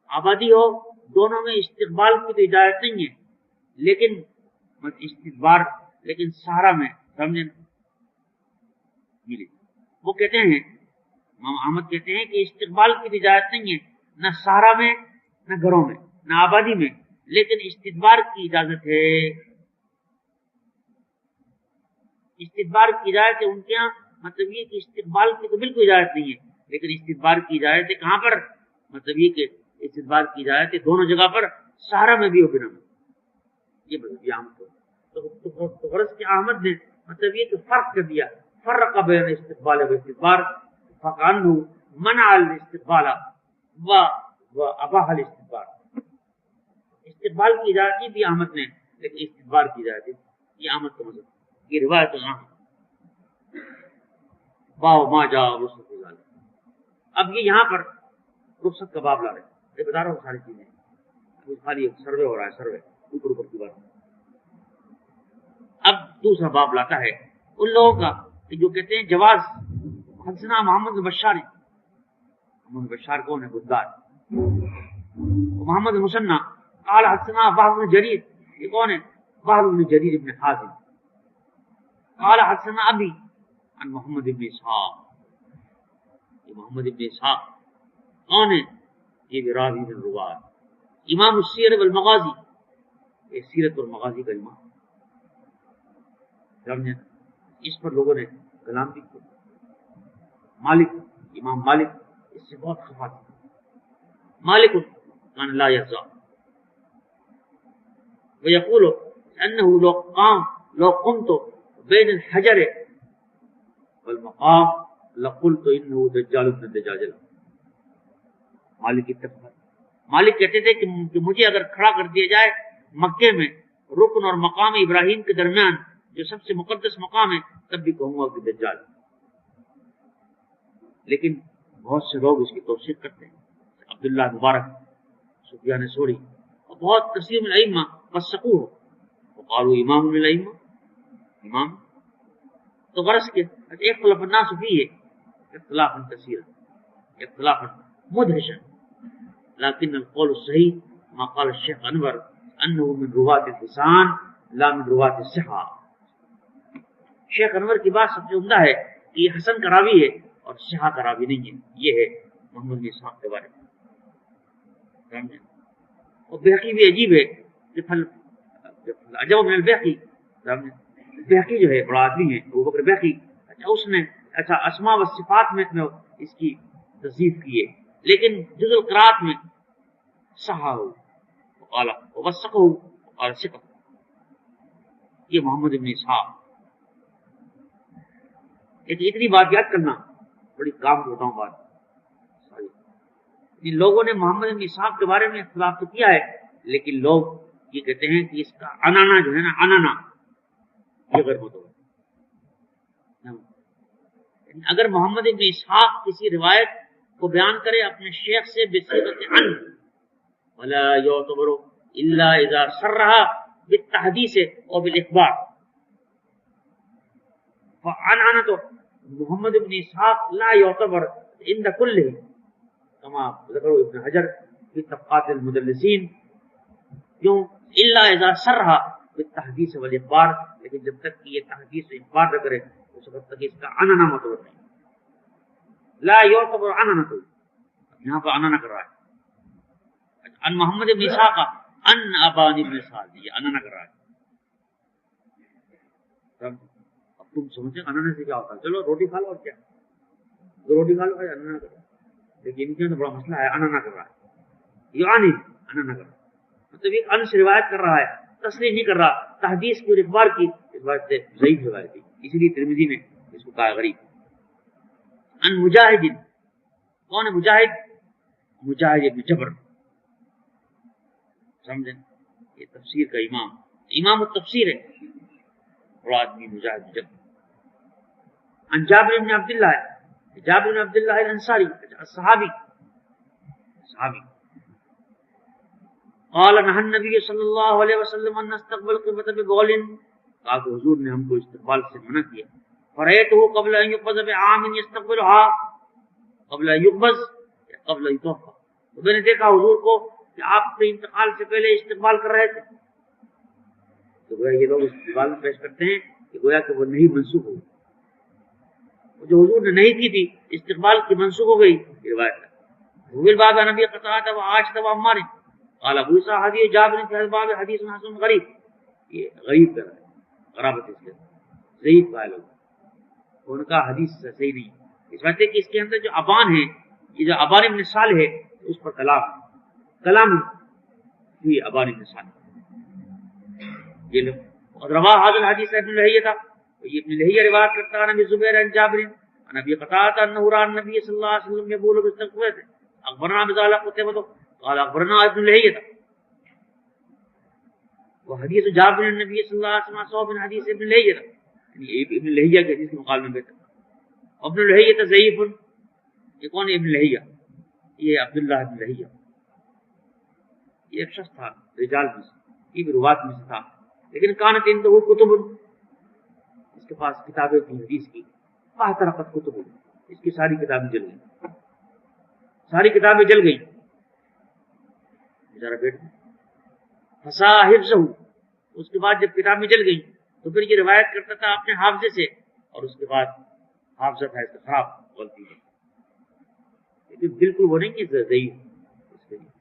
آبادی ہو دونوں میں استقبال کی تو اجازت نہیں ہے، لیکن استدبار لیکن سہارا میں، سمجھے نا؟ وہ کہتے ہیں، امام احمد کہتے ہیں کہ استقبال کی تو اجازت نہیں ہے، نہ سہارا میں نہ گھروں میں نہ آبادی میں، لیکن استدبار کی اجازت ہے۔ استدبار کی اجازت ہے ان کے یہاں، مطلب یہ کہ استقبال کی تو بالکل اجازت نہیں ہے، لیکن استدبار کی اجازت ہے کہاں پر؟ مطلب یہ کہ استدبار کی اجازت ہے دونوں جگہ پر، سہارا میں بھی اور بنا میں۔ یہ مطلب یہ احمد تو غرض کہ احمد نے مطلب یہ کہ فرق کر دیا، فرق بین استقبال و استدبار، فکانہ منع الاستقبال و اباح الاستدبار۔ استقبال کی اجازت نہیں دی احمد نے، لیکن استدبار کی اجازت ہے، یہ احمد کا مطلب، یہ روایت ہے۔ باو ما جاء رخصت فی ذلک۔ اب یہ یہاں پر رخصت کا باب لا رہے ہیں، یہ بتا رہا ہوں ساری چیزیں، خالی سروے ہو رہا ہے، سروے اوپر اوپر کی بات۔ اب دوسرا باب لاتا ہے ان لوگوں کا کہ جو کہتے ہیں جواز حدثنا محمد بن بشار۔ محمد بن بشار کون ہے؟ بزدار۔ محمد مسنہ قال حدثنا وهب بن جرير، یہ کون ہے؟ وهب بن جرير بن حازم۔ قال حدثنا ابی عن محمد بن اسحاق، یہ محمد بن اسحاق کون ہے؟ یہ بھی راوی من روات، امام السیر والمغازی، یہ سیرت اور مغازی کا امام، سمجھے؟ اس پر لوگوں نے کلام بھی کیا۔ مالک، امام مالک اس سے بہت خفا تھا۔ مالک کان لا یزا ویقول انه لو قمت بین الحجر والمقام لقلت انه دجال ابن دجاجل۔ مالک اتفاق، مالک کہتے تھے کہ مجھے اگر کھڑا کر دیا جائے مکے میں رکن اور مقام ابراہیم کے درمیان جو سب سے مقدس مقام ہے، تب بھی کہوں گا کہ دجال۔ لیکن بہت سے لوگ اس کی توثیق کرتے ہیں، عبداللہ مبارک، سفیان ثوری اور بہت کثیر من الائمہ وثقوہ وقالوا امام من الائمہ، امام۔ تو غرض کے اختلاف الناس فیہ اختلافا کثیرا، اختلافا مدہشا، لیکن القول الصحیح ما قال الشیخ انور انه من روات الحسان لا من روات الصحہ۔ شیخ انور کی بات سب سے عمدہ ہے کہ یہ حسن کا راوی ہے اور صحہ کا راوی نہیں ہے، یہ ہے محمد بن اسحاق کے بارے میں، سمجھے؟ اور بیہقی بھی عجیب ہے، عجب من البیہقی، بیہقی جو ہے بڑا آدمی ہے ابوبکر بیہقی، اس نے اسماء و صفات میں اس کی تصدیق کی ہے، لیکن جز القرات میں صحہ وقال ووثقہ وقال ثقہ۔ یہ محمد بن اسحاق، اتنی بات یاد کرنا بڑی کام ہوتا ہوں بات۔ ان لوگوں نے محمد بن اسحاق کے بارے میں اختلاف تو کیا ہے، لیکن لوگ یہ کہتے ہیں کہ اس کا انانا جو ہے نا، انانا یہ غیر معتبر۔ اگر محمد بن اسحاق کسی روایت کو بیان کرے اپنے شیخ سے بصیغت عن ولا يعتبر الا اذا صرح بالتحديث او بالاخبار، فعنعنة محمد بن اسحاق لا يعتبر عند كله كما ذكروا ابن حجر في طبقات المدلسين، کیوں؟ الا اذا صرح بالتحديث والاخبار، لیکن جب تک کہ یہ تحدیث و اخبار نہ کرے اس وقت تک اس کا عنعنہ معتبر نہیں۔ لا يعتبر عنعنة، یہاں پر عنعنہ کر رہا ہے، ان محمد بن اسحاق ان ابان بن سعد، یہ عنعنہ کر رہا ہے۔ اب تم سمجھے عنعنہ سے کیا ہوتا ہے؟ چلو روٹی کھا لو اور کیا، روٹی کھا لو عنعنہ کر رہا ہے، لیکن ان کے اندر بڑا مسئلہ ہے، عنعنہ کر رہا ہے، یعنی عنعنہ کر رہا ہے، مطلب یہ ان سے روایت کر رہا ہے، تصریح نہیں کر رہا، تحدیث کی اور اخبار کی اس بات سے ضعیف روایت تھی، اسی لیے ترمذی نے اس کو کہا غریب۔ ان مجاہد، کون ہے مجاہد؟ مجاہد ابن جبر، سمجھیں؟ یہ تفسیر کا امام، امام التفسیر ہے، بڑا آدمی مجاہد بن جبر۔ ان جابر بن عبداللہ، جابر بن عبداللہ الانصاری، صحابی قال نهى النبي صلی اللہ علیہ وسلم ان نستقبل قبلة ببول، کہا کہ حضور نے ہم کو استقبال سے منع کیا، فرأيته قبل ان يقبض بعام يستقبلها، قبل ان يقبض قبل ان يتوفى، تو میں نے دیکھا حضور کو کہ آپ کے انتقال سے پہلے استقبال کر رہے تھے، تو گویا یہ لوگ استقبال میں پیش کرتے ہیں کہ گویا کہ وہ نہیں منسوخ ہو، جو حضور نے نہیں کی تھی استقبال کی منسوخ ہو گئی، یہ روایت ہے۔ رویل باب نبی قطعہ و عاشت و عمار قال ابو عیسیٰ حدیث جابر فی الباب حدیث حسن غریب، یہ غریب کر رہا ہے، غرابت اس کے ضعیف قائل ہو، ان کا حدیث صحیح نہیں، اس وجہ سے کہ اس کے اندر جو ابان ہے، یہ جو ابان ابن صالح ہے اس پر کلام فی ابان ابن صالح، یہ لوگ اور روا حاضر حدیث ابن لہیہ تھا، یہ ابن لہیہ روایت کرتا ہے نبی زبیر عن جابر عن ابی قتادہ انہ رأى النبی صلی اللہ علیہ وسلم یبول باستقبال اخبرنا بذلك قتيبة قال اخبرنا ابن لہیہ، وحدیث جابر النبی صلی اللہ علیہ وسلم صحاب حدیث ابن لہیہ، یعنی ابن لہیہ کے حدیث کے مقابلے میں بہتر۔ ابن لہیہ ضعیف، یہ کون ہے ابن لہیہ؟ یہ عبداللہ ابن لہیہ، یہ ایک شخص تھا رجال میں سے، یہ بھی روات میں سے تھا، لیکن کانت عنده کتب، اس کے پاس کتابیں تھیں حدیث کی، فاحترقت کتب، اس کی ساری کتابیں جل گئی، ساری کتابیں جل گئی، بیچارہ بیٹھ گیا۔ فسا حفظہ، اس کے بعد جب کتابیں جل گئی تو پھر یہ روایت کرتا تھا اپنے حافظے سے، اور اس کے بعد حافظہ تھا اس کا خراب، غلطی ہے، لیکن بالکل وہ نہیں ہے ضعیف اس کے لیے،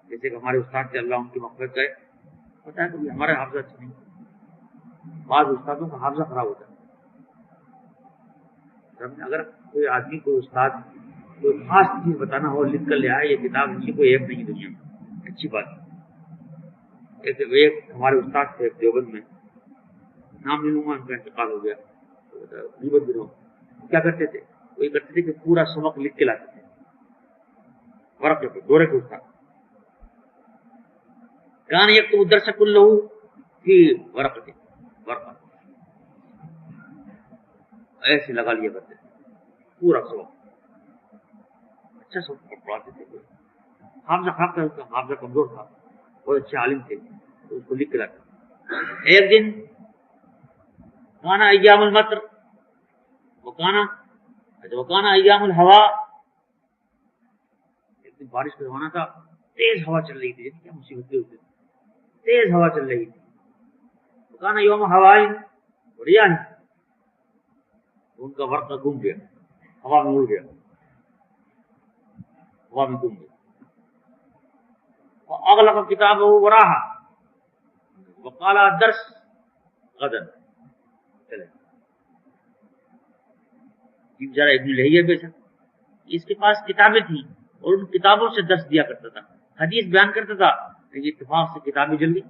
جیسے کہ ہمارے استاد سے اللہ ان کی مغفرت کرے، پتہ ہے کہ ہمارے حافظہ اچھا نہیں، بعض استادوں کا حافظہ خراب ہوتا ہے۔ اگر کوئی آدمی کوئی استاد کوئی خاص چیز بتانا ہو لکھ کر لے آئے، یہ کتاب اچھی کوئی ایپ نہیں دنیا میں، اچھی بات ہے۔ ایک ہمارے استاد تھے دیوبند میں، نام نہیں لوں گا، ان کا انتقال ہو گیا، غیبت بھی ہو، کیا کرتے تھے وہ یہ کرتے تھے کہ پورا سبق لکھ کے لاتے تھے ورقے پہ، دورے کے استاد کان یکتب الدرس کلہ فی ورقہ، ایسے لگا لیا کرتے تھے پورا سبق، اچھا سبق پڑھاتے تھے۔ حافظہ خراب تھا، اس کا حافظہ کمزور تھا، بہت اچھے عالم تھے، تو اس کو لکھ کے لاتے۔ ایک دن کانا ایام المطر وکانا ایام الہوا، ایک دن بارش کا زمانہ تھا، تیز ہوا چل رہی تھی، کیا مصیبت ہوتی، تیز ہوا چل رہی تھی، وکانا یوم ہوائن ریاح، ان کا ورقہ گم گیا، ہوا میں اڑ گیا، ہوا میں گم گیا، اغلق کتابہ وراہا وقال درس غدا، چلے یہ بیچارہ ابن لہیہ بے شک، اس کے پاس کتابیں تھیں اور ان کتابوں سے درس دیا کرتا تھا، حدیث بیان کرتا تھا، لیکن اتفاق سے کتابیں جل گئی،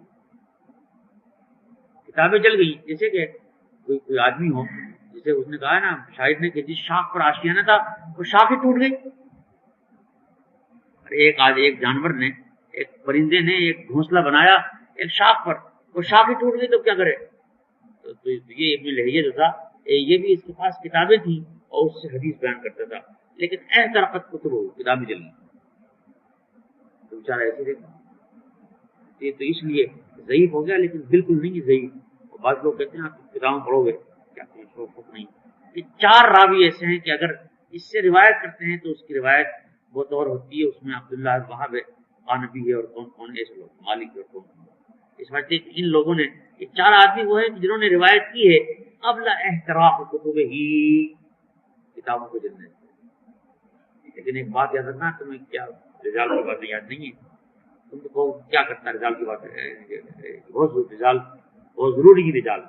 کتابیں جل گئی، جیسے کہ کوئی آدمی ہو، جسے اس نے کہا ہے نا شاعر نے کہ جس شاخ پر آشیانہ تھا وہ شاخ ہی ٹوٹ گئی، ایک جانور نے، ایک پرندے نے ایک گھونسلہ بنایا ایک شاخ پر، وہ شاخ ہی ٹوٹ گئی تو کیا کرے؟ تو یہ ابن لہیہ جو تھا، یہ بھی اس کے پاس کتابیں تھیں اور اس سے حدیث بیان کرتا تھا، لیکن احترقت کتب ہو، کتابیں جل گئی، تو بیچارہ ایسے دیکھا، یہ تو اس لیے ضعیف ہو گیا، لیکن بالکل نہیں ضعیف۔ اور بعض لوگ کہتے ہیں آپ کتابیں پڑھو گے کیا نہیں، یہ 4 راوی ایسے ہیں کہ اگر اس سے روایت کرتے ہیں تو اس کی روایت بہت اور ہوتی ہے، اس میں عبداللہ وہاب قانبی ہے اور کون ایسے لوگ، مالک اور کون، اس وجہ سے ان لوگوں نے، یہ 4 آدمی وہ ہیں جنہوں نے روایت کی ہے قبل احتراق کتب ہی، کتابوں کو جلنے سے۔ لیکن ایک بات یاد رکھنا، تمہیں کیا رجال کی باتیں یاد نہیں ہے، تم تو کہو کیا کرتا ہے رجال کی بات، بہت ضروری ہے رجال،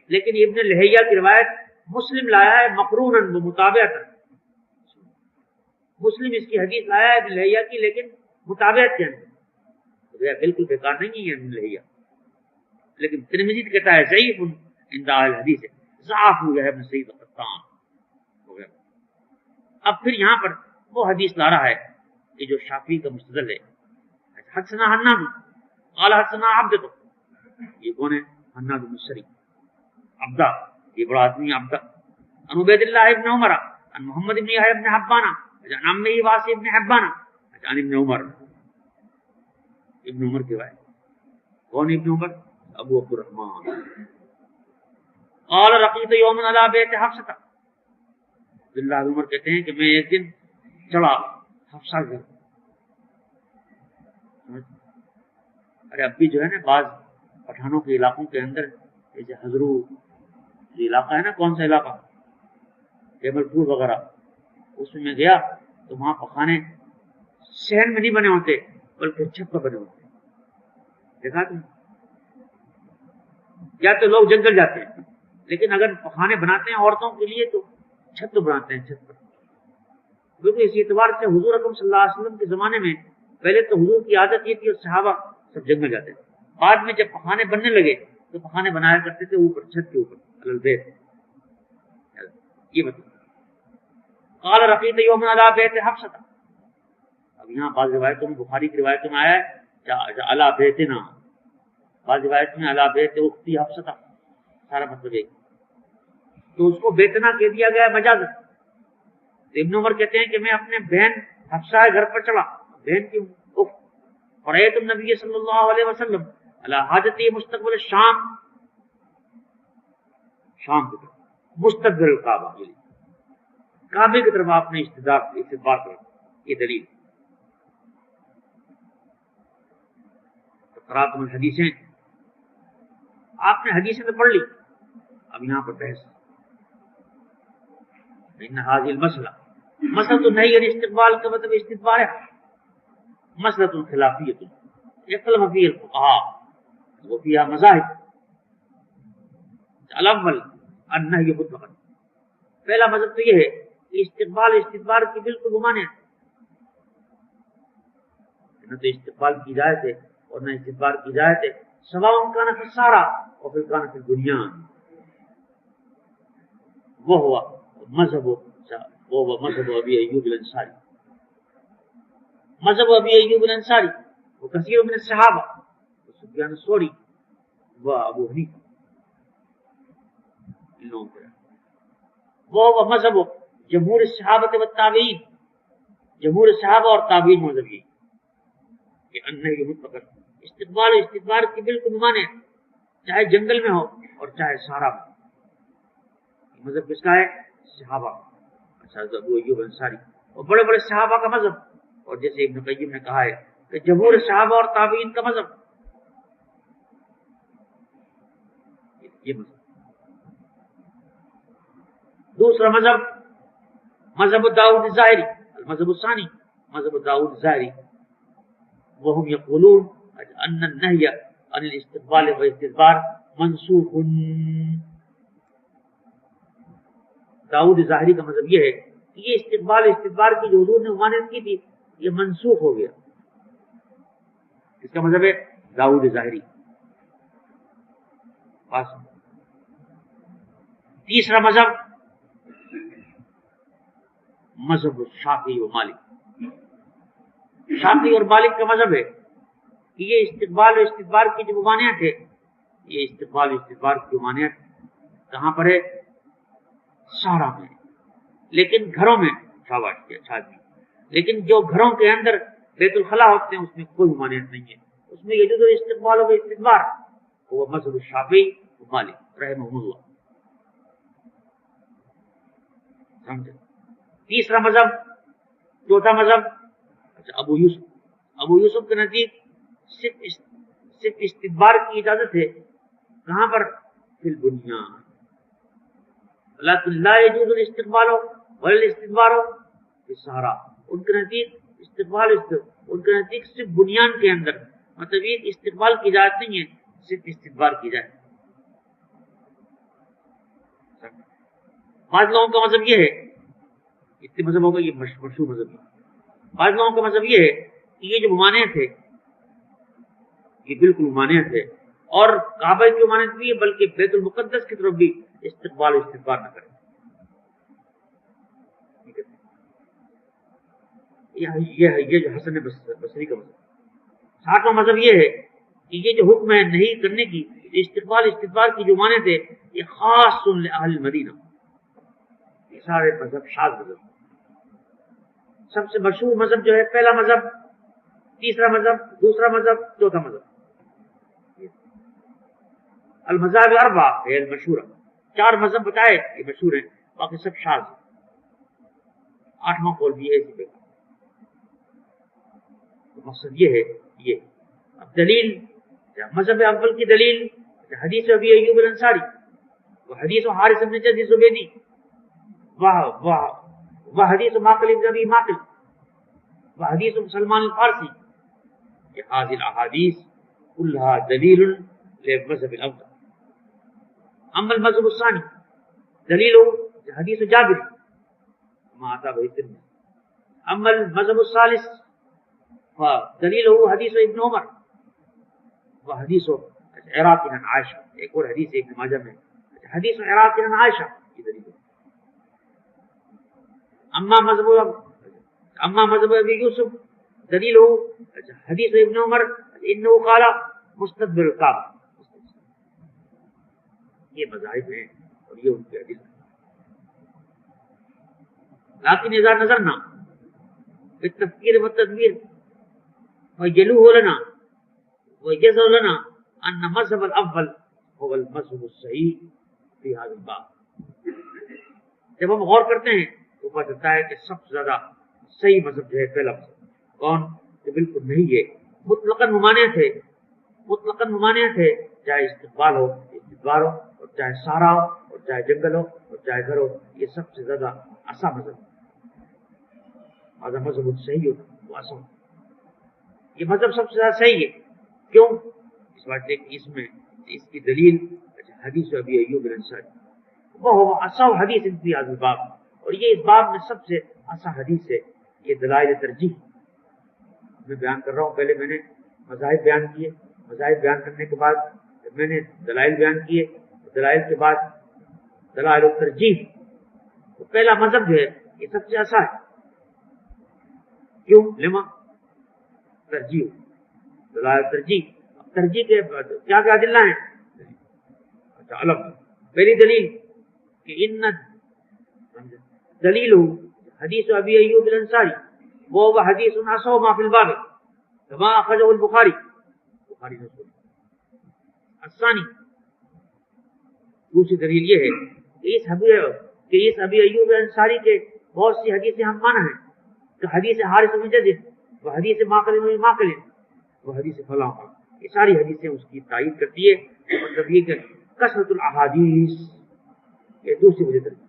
لیکن ابن لہیہ کی روایت مسلم لایا ہے مقروناً بمتابعۃ، مسلم اس کی حدیث لایا ہے ابن لہیہ کی، لیکن متابعت کے اندر، بالکل بیکار نہیں ہے ابن لہیہ، لیکن ترمذی کہتا ہے ضعیف عند اہل الحدیث، ضعف ہو گیا ہے ابن سعید القطان ہو گیا۔ اب پھر یہاں پر وہ حدیث لا رہا ہے کہ جو شافعی کا مستدل ہے، حدثنا حناد قال حدثنا عبدۃ، یہ کون ہے؟ حناد بن السری، عبدہ، یہ بڑا آدمی عبدہ، عن عبید اللہ ابن عمر عن محمد بن یحییٰ ابن حبان عن عمہ واصع ابن حبان عن ابن عمر، ابن عمر کی روایت، کون ابن عمر؟ ابو عبد الرحمن، قال رقیت یوما علی بیت حفصہ، عبداللہ بن عمر کہتے ہیں کہ میں ایک دن چڑھا حفصہ گھر، ارے اب بھی جو ہے نا بعض پٹھانوں کے علاقوں کے اندر جیسے حضرو یہ علاقہ ہے نا، کون سا علاقہ، جبل پور وغیرہ، اس میں گیا تو وہاں پخانے شہر میں نہیں بنے ہوتے بلکہ چھت پر بنے ہوتے، دیکھا تم؟ یا تو لوگ جنگل جاتے ہیں، لیکن اگر پخانے بناتے ہیں عورتوں کے لیے تو چھت تو بناتے ہیں، چھت پر. کیونکہ اس اعتبار سے حضور اکرم صلی اللہ علیہ وسلم کے زمانے میں پہلے تو حضور کی عادت یہ تھی اور صحابہ سب جنگل جاتے تھے، بعد میں جب پخانے بننے لگے تو پخانے بنایا کرتے تھے اوپر چھت کے اوپر البیت. یہ مطلب قال رقیت یوم علی بیت حفصہ. اب یہاں بعض روایتوں میں، بخاری کی روایتوں میں آیا ہے علی بیتنا، بعض روایت میں علی بیت اختی حفصہ، سارا مطلب ہے. تو اس کو بیتنا کہہ دیا گیا مجازن. ابن عمر کہتے ہیں کہ میں اپنے بہن حفصہ گھر پر چلا، بہن کی اخت، فرأیت النبی صلی اللہ علیہ وسلم علی حاجتی مستقبل شام، شام کی طرف مستقبل الکعبہ، کعبے کی طرف آپ نے استدبار کرا. یہ دلیل. قرأت من حدیثیں آپ نے حدیثیں تو پڑھ لی، اب یہاں پر بحث ان هذه المسئلہ مسئلہ نہیں ہے استقبال کا مطلب استدبار ہے، مسئلہ خلافیت اختلف فیہ الفقہاء وفیہا مذاہب. الاول النہی مطلقا، پہلا مذہب تو یہ ہے کہ استدبار کی بالکل ممانعت، نہ تو استقبال کی اجازت ہے اور نہ استدبار کی اجازت ہے، سواء کان فی السارا اور فی کان فی البنیان. وہ ہوا مذہب ابی ایوب الانصاری، مذہب ابی ایوب الانصاری وہ کثیر من الصحابہ، سفیان الثوری و ابو حنیفہ، ان لوگوں کو وہ مذہب جمہور الصحابہ والتابعین، جمہور صحابہ اور تابعین مذہب یہ کہ انہی مطلقاً استدبار کی بالکل ممانع، چاہے جنگل میں ہو اور چاہے صحرا میں. مذہب کس کا ہے؟ صحابہ. اچھا ابو ایوب انصاری اور بڑے بڑے صحابہ کا مذہب، اور جیسے ابن قیم نے کہا ہے کہ جمہور صحابہ اور تابعین کا مذہب، یہ مذہب. دوسرا مذہب مذہب داؤد الظاہری، المذہب الثانی مذہب داؤد الظاہری، وهم یقولون ان النہی عن الاستقبال والاستدبار منسوخ. داؤد ظاہری کا مذہب یہ ہے کہ یہ استدبار کی جو حضور نے ممانعت کی تھی یہ منسوخ ہو گیا. اس کا مذہب ہے داؤد ظاہری. تیسرا مذہب مذہب شافعی و مالک. شافعی اور مالک کا مذہب ہے کہ یہ استقبال و استدبار کی جو ممانعت ہے، یہ استقبال و استدبار کی ممانعت کہاں پر ہے؟ صحرا میں، لیکن گھروں میں شاباش کی اچھا آدمی، لیکن جو گھروں کے اندر بیت الخلا ہوتے ہیں اس میں کوئی ممانعت نہیں ہے، اس میں یہ جو استقبال و استدبار وہ مذہب الشافعی و مالک رحمہ اللہ. سمجھے؟ تیسرا مذہب، چوتھا مذہب اچھا ابو یوسف کے نزدیک صرف استدبار کی اجازت ہے، کہاں پر؟ فی البنیان، لیکن لا يجوز الاستقبال ولا الاستدبار فی الصحراء. ان کے نزدیک ان کے نزدیک صرف بنیان کے اندر، مطلب یہ استقبال کی اجازت نہیں ہے، صرف استدبار کی اجازت. بعض لوگوں کا مذہب یہ ہے، اتنے مذہبوں کا یہ مشہور مذہب ہے، بعض لوگوں کا مذہب یہ ہے کہ یہ جو ممانعت ہے یہ بالکل ممانعت ہے، اور کعبہ کی ممانعت بھی ہے بلکہ بیت المقدس کی طرف بھی استقبال و استدبار نہ کرے. یہ جو حسن بصری کا مذہب. ساتواں مذہب یہ ہے کہ یہ جو حکم ہے نہیں کرنے کی، استقبال استدبار کی جو مانعت ہے یہ خاص لأہل المدینہ. یہ سارے مذہب شاذ مذہب. سب سے مشہور مذہب جو ہے پہلا مذہب، تیسرا مذہب، دوسرا مذہب، چوتھا مذہب. المذاہب الاربعہ ہے المشہورہ، چار مذہب بتائے یہ مشہور ہیں، باقی سب شاذ. آٹھواں قول بھی ہے اسی پہ. مقصد یہ ہے، یہ اب دلیل مذہب اول کی دلیل حدیث ابی ایوب الانصاری و حدیث حارث بن جزی زبیدی و حدیث ماقل بن ابی ماقل و حدیث سلمان الفارسی، یہ هذه الاحادیث كلها دلیل للمذهب الاول. اما المذهب الثانی دلیله حدیث جابر ما اتى به الترمذی. اما المذهب الثالث فدلیله حدیث ابن عمر و حدیث عراق عن عائشہ. ایک اور حدیث ابن ماجہ میں حدیث عراق عن عائشہ کی دلیل. اما مذہب ابی یوسف دلیله حدیث ابن عمر انه قال مستدبر الكعبہ. یہ مذاہب ہیں اور یہ ان کے حدیث. لیکن اذا نظرنا بالتفکیر والتدبیر وجلوه لنا وجزوا لنا ان مذهب الاول هو المذهب الصحیح في هذا الباب. جب ہم غور کرتے ہیں تو پتہ چلتا ہے کہ سب سے زیادہ صحیح مذہب جو ہے پہلا مذہب کون؟ کہ بالکل نہیں ہے مطلقاً ممانع تھے چاہے استقبال ہو استدبار ہو اور چاہے سارا ہو اور چاہے جنگل ہو اور چاہے گھر ہو. یہ سب سے زیادہ اصح مذہب ہے. مذہب صحیح ہوتا وہ اصح. یہ مذہب سب سے زیادہ صحیح ہے. کیوں؟ اس بات کہ اس میں اس کی دلیل حدیث ابی ایوب الانصاری وہ اصح حدیث فی هذا الباب. اور یہ اس باب میں سب سے اصح حدیث ہے. یہ دلائل ترجیح میں بیان کر رہا ہوں. پہلے میں نے مذاہب بیان کیے، مذاہب بیان کرنے کے بعد میں نے دلائل بیان کیے، دلائل کے بعد دلائل ترجیح. تو پہلا مذہب جو ہے یہ سب سے اصح ہے. کیوں؟ لما ترجیح دلائل ترجیح. ترجیح کے کیا کیا ادلہ ہیں؟ اچھا الگ پہلی دلیل کہ ان دلیل حدیث ابی ایوب الانصاری وہ حدیث اصح ما فی الباب كما اخرجه البخاری رسول. الثانی دوسری دلیل یہ ہے کہ اس ابی ایوب الانصاری کے بہت سی حدیثیں ہم مانا ہیں کہ حدیث حارث بن جزی و حدیث ماقل بن ماقل و حدیث فلاں، یہ ساری حدیثیں اس کی تائید کرتی ہے. مطلب یہ کہ کثرت الاحادیث. یہ دوسری وجہ ترجیح.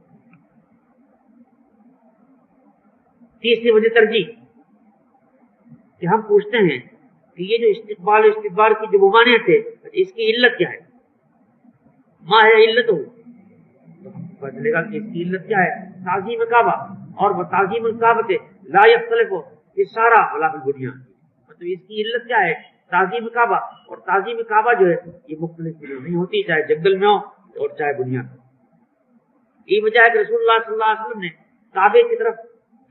تیسری وجہ ترجیح کہ ہم پوچھتے ہیں کہ یہ جو استقبال و استدبار کی جو ممانعت ہے اس کی علت کیا ہے؟ ما ہے علت ہو تو ہم پتہ چلے گا کہ اس کی علت کیا ہے. تعظیم کعبہ اور وہ تعظیم الکعبہ لا یختلف یہ سارا ولا فی الدنیا. مطلب اس کی علت کیا ہے؟ تعظیم کعبہ. اور تعظیم کعبہ جو ہے یہ مختلف نہیں ہوتی چاہے جنگل میں ہو اور چاہے دنیا میں. یہ وجہ ہے کہ رسول اللہ صلی اللہ علیہ وسلم نے کعبے کی طرف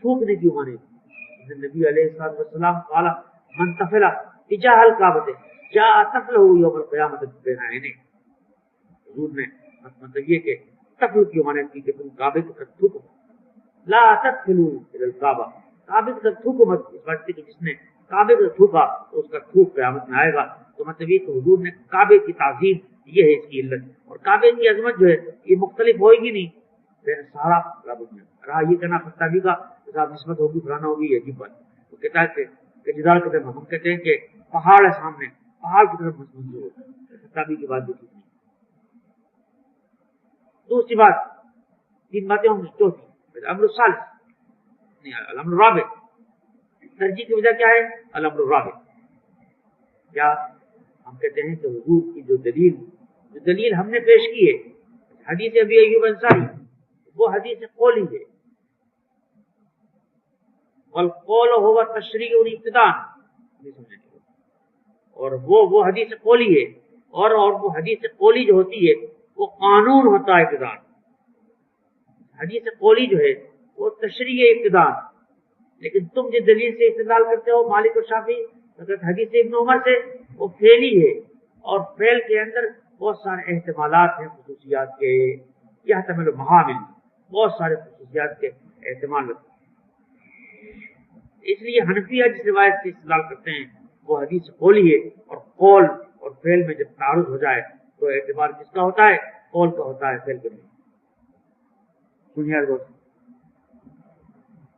تھوکنے کی مانے. نبی علیہ الصلوۃ والسلام قال من تفل تجاه الكعبہ جاء تفله یوم القیامت بین عینیہ. حضور نے مطلب یہ کہ تفل کی مانے کی کہ تم کعبے کی طرف تھوکو. لا تدخلوا الى الكعبہ کعبے کی طرف تھوکو مت. اس بات کہ جس نے کعبے کو تھوکا تو اس کا تھوک قیامت میں آئے گا. تو مطلب یہ کہ حضور نے کعبے کی تعظیم یہ ہے اس کی علت. اور کعبے کی عظمت جو ہے یہ مختلف ہوئے گی نہیں پھر سارا رب میں رہا. یہ کہنا فتابی کا نسبت ہوگی فلانا ہوگی یہ عجیب بات. وہ کہتا ہے کہ جدال کے طرف ہم کہتے ہیں کہ پہاڑ ہے سامنے پہاڑ کی طرف منظور ہوتا ہے. فتابی کی بات بھی ٹھیک نہیں. دوسری بات تین باتیں ہوں گی. چوتھی الامر الثالث نہیں الامر الرابع. ترجیح کی وجہ کیا ہے؟ الامر الرابع. کیا ہم کہتے ہیں کہ حضور کی جو دلیل ہم نے پیش کی ہے حدیث ابی ایوب انصاری وہ حدیث قولی ہے. والقول هو تشریع ابتداء. اور وہ حدیث قولی ہے اور وہ حدیث قولی جو ہوتی ہے وہ قانون ہوتا ہے ابتداء. حدیث قولی جو ہے وہ تشریع ابتداء. لیکن تم جس دلیل سے استدلال کرتے ہو مالک اور شافعی حدیث ابن عمر سے وہ فعلی ہے اور فعل کے اندر بہت سارے احتمالات ہیں خصوصیات کے. یہ تمل محامل بہت سارے خصوصیات کے احتمال رکھتے ہیں. اس لیے حنفیہ جس روایت سے استدلال کرتے ہیں وہ حدیث قولی ہے. اور قول اور فعل میں جب تعارض ہو جائے تو اعتبار کس کا ہوتا ہے؟ قول کا ہوتا ہے فعل کا نہیں. سنیے دوست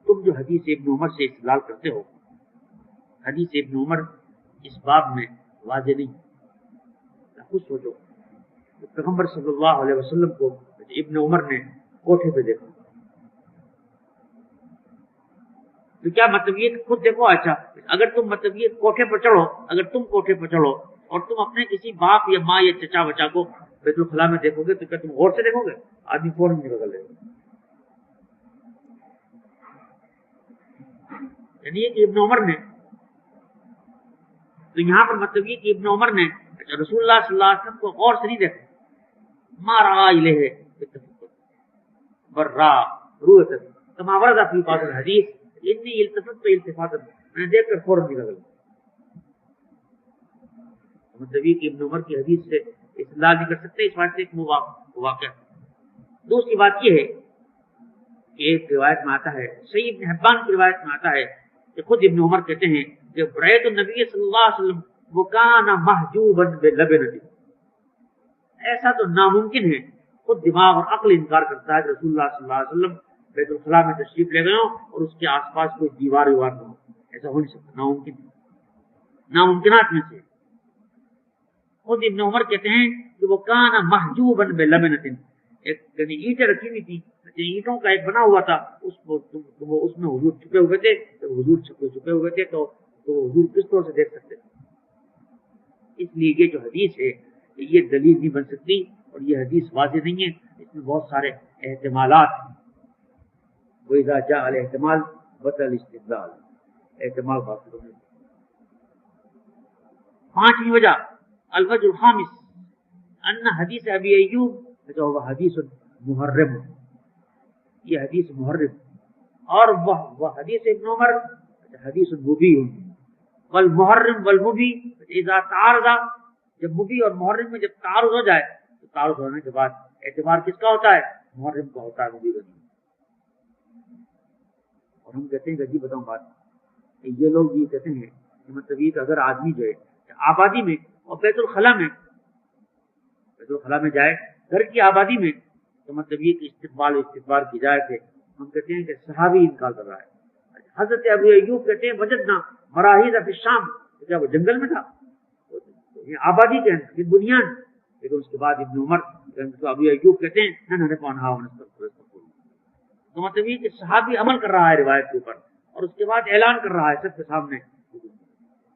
تم جو حدیث ابن عمر سے استدلال کرتے ہو حدیث ابن عمر اس باب میں واضح نہیں. خود سوچو پیغمبر صلی اللہ علیہ وسلم کو ابن عمر نے کوٹھے پہ دیکھا تو کیا مطلب یہ خود دیکھو. اچھا اگر تم مطلب یہ کوٹھے پر چڑھو, اگر تم کوٹھے پر چڑھو اور تم اپنے کسی باپ یا ماں یا چچا بچا کو بیت الخلا میں دیکھو گے تو کیا تم غور سے دیکھو گے؟ آدمی فوراً نکل لے گا. یعنی کہ ابن عمر نے تو یہاں پر مطلب یہ کہ ابن عمر نے رسول اللہ صلی اللہ علیہ وسلم کو غور سے نہیں دیکھا. مارا الیہ برا روح کما ورد فی بعض الحدیث انی التفت التفاتا, میں نے دیکھ کر فوراً نکل گیا. مطلب یہ کہ ابن عمر کی حدیث سے استدلال نہیں کر سکتے, اس بات سے ایک واقعہ. دوسری بات یہ ہے کہ ایک روایت میں آتا ہے, صحیح ابن حبان کی روایت میں آتا ہے کہ خود ابن عمر کہتے ہیں کہ رأیت النبی صلی اللہ علیہ وسلم وکان محجوبا بلبنۃ, ایسا تو ناممکن ہے. خود دماغ اور عقل انکار کرتا ہے کہ رسول اللہ صلی اللہ علیہ وسلم بیت الخلا میں تشریف لے گئے ہوں اور اس کے آس پاس کوئی دیوار ویوار نہ ہو. ایسا ہو نہیں سکتا, ناممکن, ناممکنات میں سے. خود ابن عمر کہتے ہیں کہ وہ کانا محجوبا بلبنۃ, ایک یعنی اینٹیں رکھی ہوئی تھی, اینٹوں کا ایک بنا ہوا تھا, اس میں حضور چھپے ہوئے تھے. جب حضور چھپے ہوئے تھے تو حضور کس طور سے دیکھ سکتے تھے. اس لیے یہ جو حدیث ہے یہ دلیل نہیں بن سکتی اور یہ حدیث واضح نہیں ہے, اس میں بہت سارے احتمالات ہیں. وَإِذَا جَاءَ الْاحْتِمَالُ بَطَلَ الْاِسْتِدْلَالُ, احتمال بات کرو. پانچویں وجہ الوجہ الخامس ان حدیث ابی ایوب جو وہ حدیث محرم, یہ حدیث محرم, اور وہ حدیث ابن عمر حدیث مبی. والمحرم والمبی اذا تعارضا, جب مبی اور محرم میں جب تعارض ہو جائے تو تعارض ہونے کے بعد اعتبار کس کا ہوتا ہے؟ محرم کا ہوتا ہے, مبی کا نہیں. اور ہم کہتے ہیں کہ جی بتاؤں بات, یہ لوگ یہ کہتے ہیں کہ مطلب یہ کہ اگر آدمی جو ہے آبادی میں اور بیت الخلا میں جائے, گھر کی آبادی میں, تو مطلب یہ کہ استقبال کی جائے کہ ہم کہتے ہیں کہ صحابی انکار کر رہا ہے. حضرت ابو ایوب کہتے ہیں وجدنا مراحیض فی الشام, کیا وہ جنگل میں تھا؟ آبادی کے اندر بنیاد. لیکن اس کے بعد ابن عمر ابو ایوب کہتے ہیں تو مطلب یہ کہ صحابی عمل کر رہا ہے روایت کے اوپر اور اس کے بعد اعلان کر رہا ہے سب کے سامنے.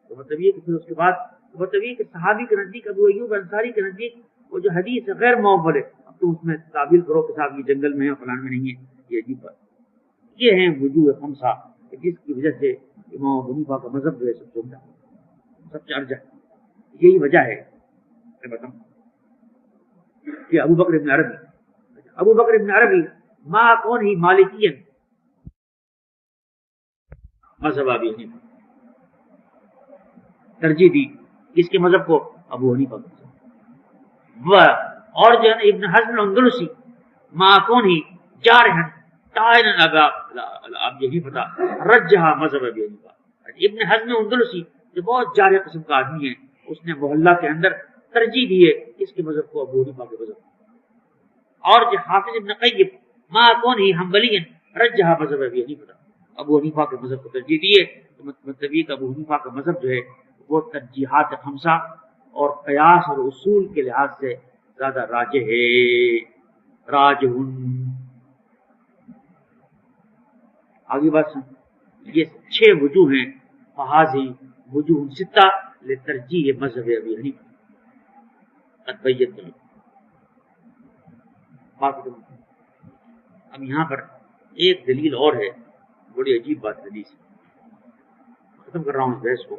تو مطلب یہ کہ پھر اس کے بعد مطلب یہ کہ صحابی کے نزدیک ابو ایوب انصاری کے نزدیک وہ جو حدیث غیر معول ہے, اب تو اس میں تعبیر کرو کہ صاحب یہ جنگل میں ہے فلان میں نہیں ہے, یہ عجیب بات. یہ ہیں وجوہ خمسہ جس کی وجہ سے امام ابو حنیفہ کا مذہب جو ہے سب سے سب سے ارجح. یہی وجہ ہے. میں بتاؤں کہ ابو بکر ابن عربی ما کون ہی مالکین مذہب ابی حنیفہ, ترجیح دی کس کے مذہب کو؟ ابو حنیفہ کو. اور جو ہے ابن حزم الاندلسی ما کون ہی جارحن تائن اب یہی پتا رجحہ مذہب ابی حنیفہ. ابن حزم الاندلسی جو بہت جارح قسم کا آدمی ہے, اس نے محلہ کے اندر ترجیح دی ہے اس کے مذہب کو ابو حنیفہ کے مذہب. اور جو حافظ ابن قیم ما کون ہی حنبلی رجحہ مذہب ابی حنیفہ, ابو حنیفہ کے مذہب کو ترجیح دی ہے. مطلب یہ کہ ابو حنیفہ کا مذہب جو ہے وہ ترجیحات خمسہ اور قیاس اور اصول کے لحاظ سے زیادہ راجح ہے. راجحن. آگے بات سن, یہ 6 وجوہ ہیں. فہذی وجوہ ستہ لترجیح مذہب ابی حنیفہ. اب یہاں پر ایک دلیل اور ہے, بڑی عجیب بات حدیث. ختم کر رہا ہوں اس بحث کو,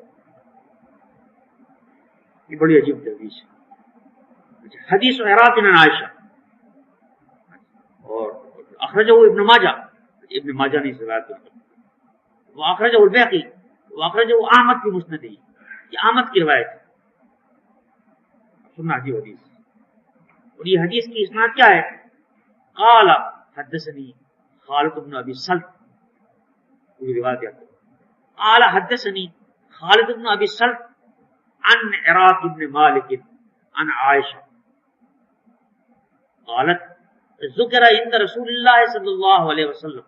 یہ بڑی عجیب حدیث ہے. حدیث عراق بن عائشہ اور اخرجہ ابن ماجہ نے اس روایت کو, وہ اخرجہ البیہقی, وہ اخرجہ احمد کی مسند, یہ احمد کی روایت ہے. سننا عجیب حدیث. اور یہ حدیث کی اسناد کیا ہے؟ قال حدثني خالد بن ابي الصلت, یہ روایت ہے. قال حدثني خالد بن ابي الصلت عن عراق بن مالك عن عائشة قالت ذکر عند رسول اللہ صلی اللہ علیہ وسلم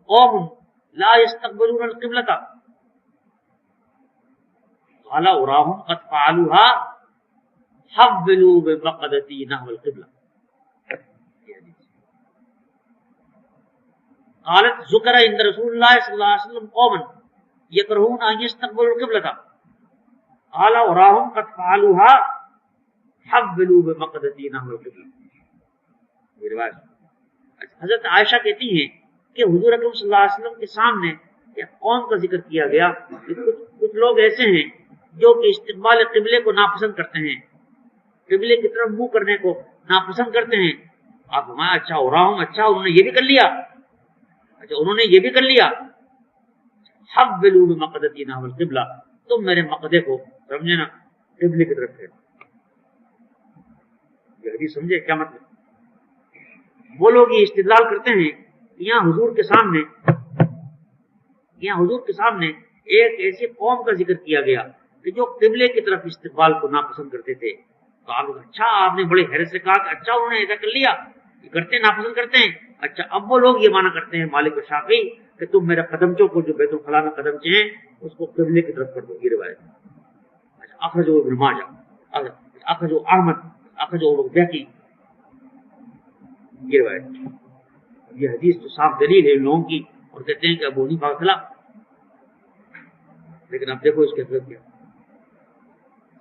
قوم لا يستقبلون القبلة قال اراهم قد فعلوها حولوا بمقدتی نحو القبلہ. قالت ذکر عند رسول اللہ صلی اللہ علیہ وسلم قوما یکرہون ان یستقبلوا القبلۃ قال وراهم قد فعلوها حولوا بمقدتی نحو القبلہ. یہ روایت حضرت عائشہ کہتی ہیں کہ حضور اکرم صلی اللہ علیہ وسلم کے سامنے ایک قوم کا ذکر کیا گیا کہ کچھ لوگ ایسے ہیں جو کہ استقبال قبلے کو ناپسند کرتے ہیں، قبلے کی طرف منہ کرنے کو ناپسند کرتے ہیں. آپ ہمارا اچھا ہو رہا ہوں، اچھا انہوں نے یہ بھی کر لیا، اچھا انہوں نے یہ بھی کر لیا. حولوا بمقدتی نحو القبلہ، تم میرے مقدے کو سمجھے نا قبلے کی طرف پھیرو. یہ حدیث سمجھے کیا مطلب؟ وہ لوگ یہ استدلال کرتے ہیں کہ یہاں حضور کے سامنے ایک ایسی قوم کا ذکر کیا گیا کہ جو قبلے کی طرف استقبال کو ناپسند کرتے تھے. تو آپ اچھا، آپ نے بڑے حیرت سے کہا کہ اچھا انہوں نے ایسا کر لیا، یہ کرتے ناپسند کرتے ہیں. اچھا اب وہ لوگ یہ مانا کرتے ہیں مالک و شافعی کہ تم میرے قدمچوں کو جو بیت الخلاء میں قدمچے ہیں اس کو قبلے کی طرف کر دو. یہ روایت اخرجہ ابن ماجہ، اخرجہ احمد، اخرجہ بیہقی. یہ روایت، یہ حدیث تو صاف دلیل ہے ان لوگوں کی، اور کہتے ہیں کہ ابو حنیفہ کا خلاف. لیکن اب دیکھو اس کے حضرت کیا،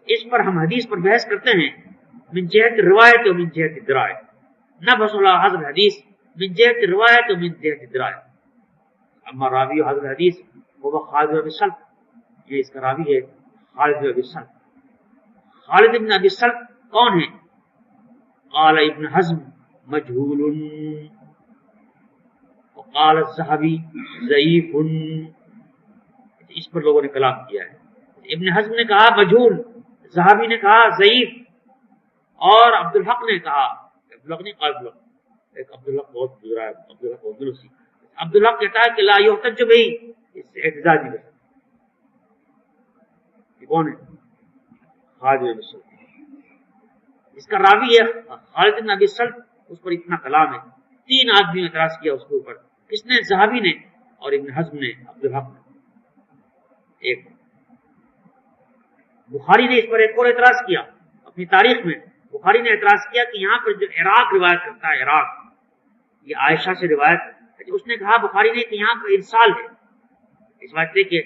اس پر ہم حدیث پر بحث کرتے ہیں من جہت روایت و من جہت درایت. نبحث علی حضر حدیث من جہت روایت و من جہت درایت. اما راوی حضر حدیث وہ خالد بن ابی الصلت، یہ اس کا راوی ہے خالد بن ابی الصلت. خالد بن ابی الصلت کون ہے؟ قال ابن حزم مجہول وقال الذهبی ضعیف. اس پر لوگوں نے کلام کیا ہے. ابن حزم نے کہا مجہول، ذہبی نے کہا ضعیف، اور عبدالحق نے کہا، عبدالحق نہیں قال عبدالحق، ایک عبدالحق بہت گزرا ہے، عبدالحق بہت درستی. عبدالحق کہتا ہے کہ لا یحتج بہ، اس سے احتجاج نہیں کر سکتا. یہ کون ہے؟ خالد بن ابی الصلت. اس کا راوی ہے خالد بن ابی الصلت. اس پر اتنا کلام ہے، 3 آدمی نے اعتراض کیا اس کے اوپر. کس نے؟ ذہبی نے، اور ابن حزم نے، عبدالحق نے. ایک بخاری نے اس پر ایک اور اعتراض کیا اپنی تاریخ میں. بخاری نے اعتراض کیا کہ یہاں پر جو عراق روایت کرتا ہے، عراق یہ عائشہ سے روایت، اس نے کہا بخاری نے کہ یہاں پر ارسال ہے. اس بات سے کہ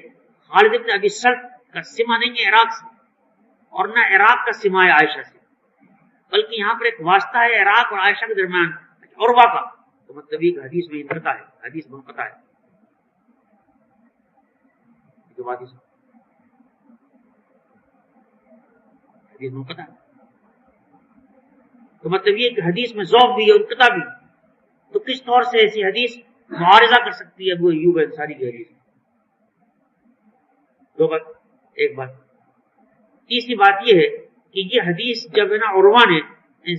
خالد بن ابی الصلت کا سمہ نہیں ہے عراق سے، اور نہ عراق کا سمہ ہے عائشہ سے، بلکہ یہاں پر ایک واسطہ ہے عراق اور عائشہ کے درمیان، عروہ کا. تو مطلب یہ حدیث میں انقطاع ہے، حدیث منقطع ہے. حدیث منقطع ہے تو مطلب یہ کہ حدیث میں ضعف بھی ہے، انقطاع بھی. تو کس طور سے ایسی حدیث معارضہ کر سکتی ہے ابو ایوب انصاری کی حدیث؟ دو بات. ایک بات. تیسری بات یہ ہے کہ یہ حدیث جب نا عروہ نے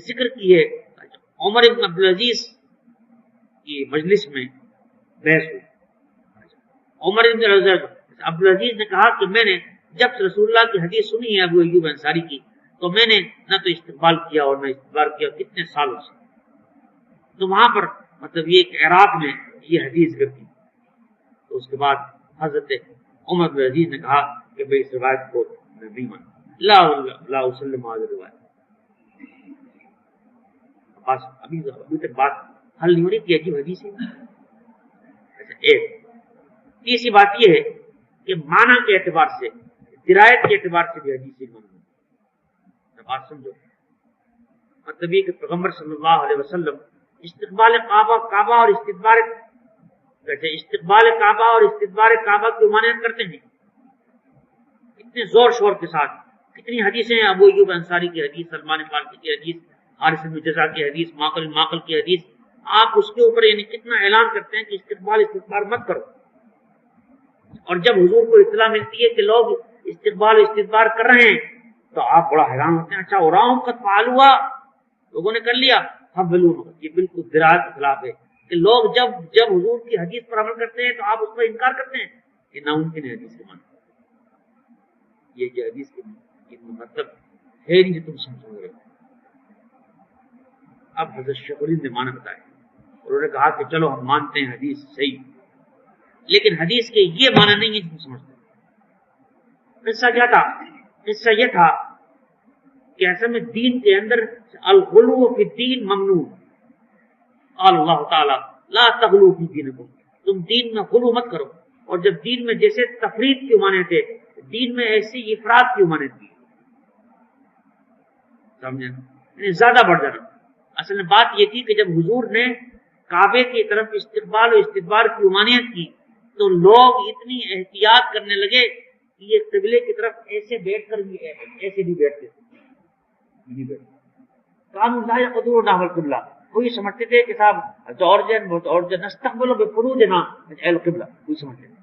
ذکر کی ہے، عمر بن عبدالعزیز کی مجلس میں بحث ہوئی. عمر بن عبدالعزیز نے کہا کہ میں نے جب رسول اللہ کی حدیث سنی ہے ابو ایوب انصاری کی، تو میں نے نہ تو استقبال کیا اور نہ استدبار کیا کتنے سالوں سے. تو وہاں پر مطلب یہ کہ عراق میں یہ حدیث ذکر کی. تو اس کے بعد حضرت عمر بن عزیز نے کہا کہ بھئی اس روایت کو میں نہیں مانتا، لا اسلم هذه الروایت. ابھی تک بات حل نہیں ہو رہی کہ عجیب حدیث ہے. اچھا ایک. تیسری بات یہ ہے کہ معنی کے اعتبار سے، درایت کے اعتبار سے بھی حدیث مانو. بات سمجھو. مطلب یہ کہ پیغمبر صلی اللہ علیہ وسلم استقبال کعبہ اور استدبار کعبہ کی ممانعت کرتے ہیں اتنے زور شور کے ساتھ. کتنی حدیثیں ہیں، ابو ایوب انصاری کی حدیث، سلمان فارسی کی حدیث، حارث بن جزا کی حدیث، ماقل کی حدیث. آپ اس کے اوپر یعنی کتنا اعلان کرتے ہیں کہ استدبار مت کرو. اور جب حضور کو اطلاع ملتی ہے کہ لوگ استدبار کر رہے ہیں تو آپ بڑا حیران ہوتے ہیں. اچھا ہو رہا ہوں قد فعلوا، لوگوں نے کر لیا. یہ بالکل درایت کے خلاف ہے کہ لوگ جب حضور کی حدیث پر عمل کرتے ہیں تو آپ اس پر انکار کرتے ہیں. یہ ناممکن ہے حدیث کے معنی. یہ حدیث کے مطلب ہے نہیں جو تم سمجھو گے. اب حضرت شیخ الہند نے معنی بتایا، انہوں نے کہا کہ چلو ہم مانتے ہیں حدیث صحیح، لیکن حدیث کے یہ معنی نہیں ہے جو تم سمجھتے. قصہ کیا تھا؟ قصہ یہ تھا کہ اصل میں دین کے اندر الغلو فی الدین ممنوع. قال اللہ تعالی لا تغلو فی دینکم، تم دین میں غلو مت کرو. اور جب دین میں جیسے تفرید کیوں مانے تھے، دین میں ایسی افراد کیوں مانے تھی، سمجھے، یعنی زیادہ بڑھ جانا. اصل میں بات یہ تھی کہ جب حضور نے کعبے کی طرف استقبال و استدبار کی ممانعت کی تو لوگ اتنی احتیاط کرنے لگے کہ یہ قبلے کی طرف ایسے بیٹھ کر بھی ایسے بھی بیٹھتے تھے. قانون لا يقدرون نحو القبلہ، وہی سمجھتے تھے کہ صاحب اور نستقبل بفروجنا القبلہ، وہی سمجھتے تھے.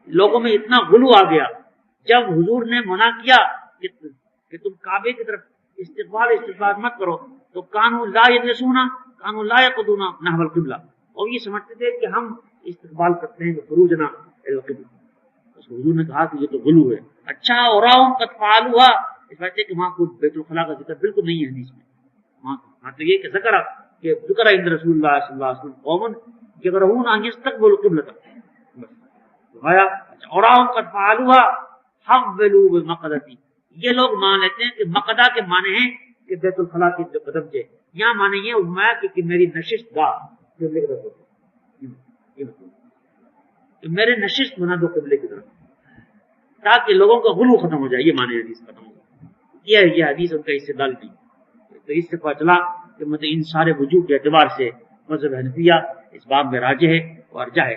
لوگوں میں اتنا غلو آ گیا جب حضور نے منع کیا کہ تم کعبے کی طرف استقبال مت کرو، تو قانون لا یسونا قانون لا یقدون نحو القبلہ، اور یہ سمجھتے تھے کہ ہم استقبال کرتے ہیں فروجنا القبلہ. حضور نے کہا کہ یہ تو غلو ہے. اچھا اوراہم قد فعلوها، اس بات ہے کہ وہاں کوئی بیت الخلاء کا ذکر بالکل نہیں ہے حدیث میں. وہاں تو یہ کہ ذکر عند رسول اللہ صلی اللہ علیہ وسلم قوم یکرہون ان یستقبلوا القبلۃ، اوراہم قد فعلوها حولوا بالمقدۃ. یہ لوگ مان لیتے ہیں کہ مقدہ کے معنی ہیں کہ بیت الخلاء کے جو قدم تھے، یہاں معنی یہ فرمایا کہ میری نشست گاہ قبلے کی طرف، کہ میرے نشست بنا دو قبلے کی طرف، تاکہ لوگوں کا غلو ختم ہو جائے. یہ معنی حدیث ختم ہو جائے. یہ حدیث ان کا استدلال نہیں. تو اس سے پتہ چلا کہ مطلب ان سارے وجوہ کے اعتبار سے مذہب حنفیہ اس باب میں راجح ہے اور ارجح ہے.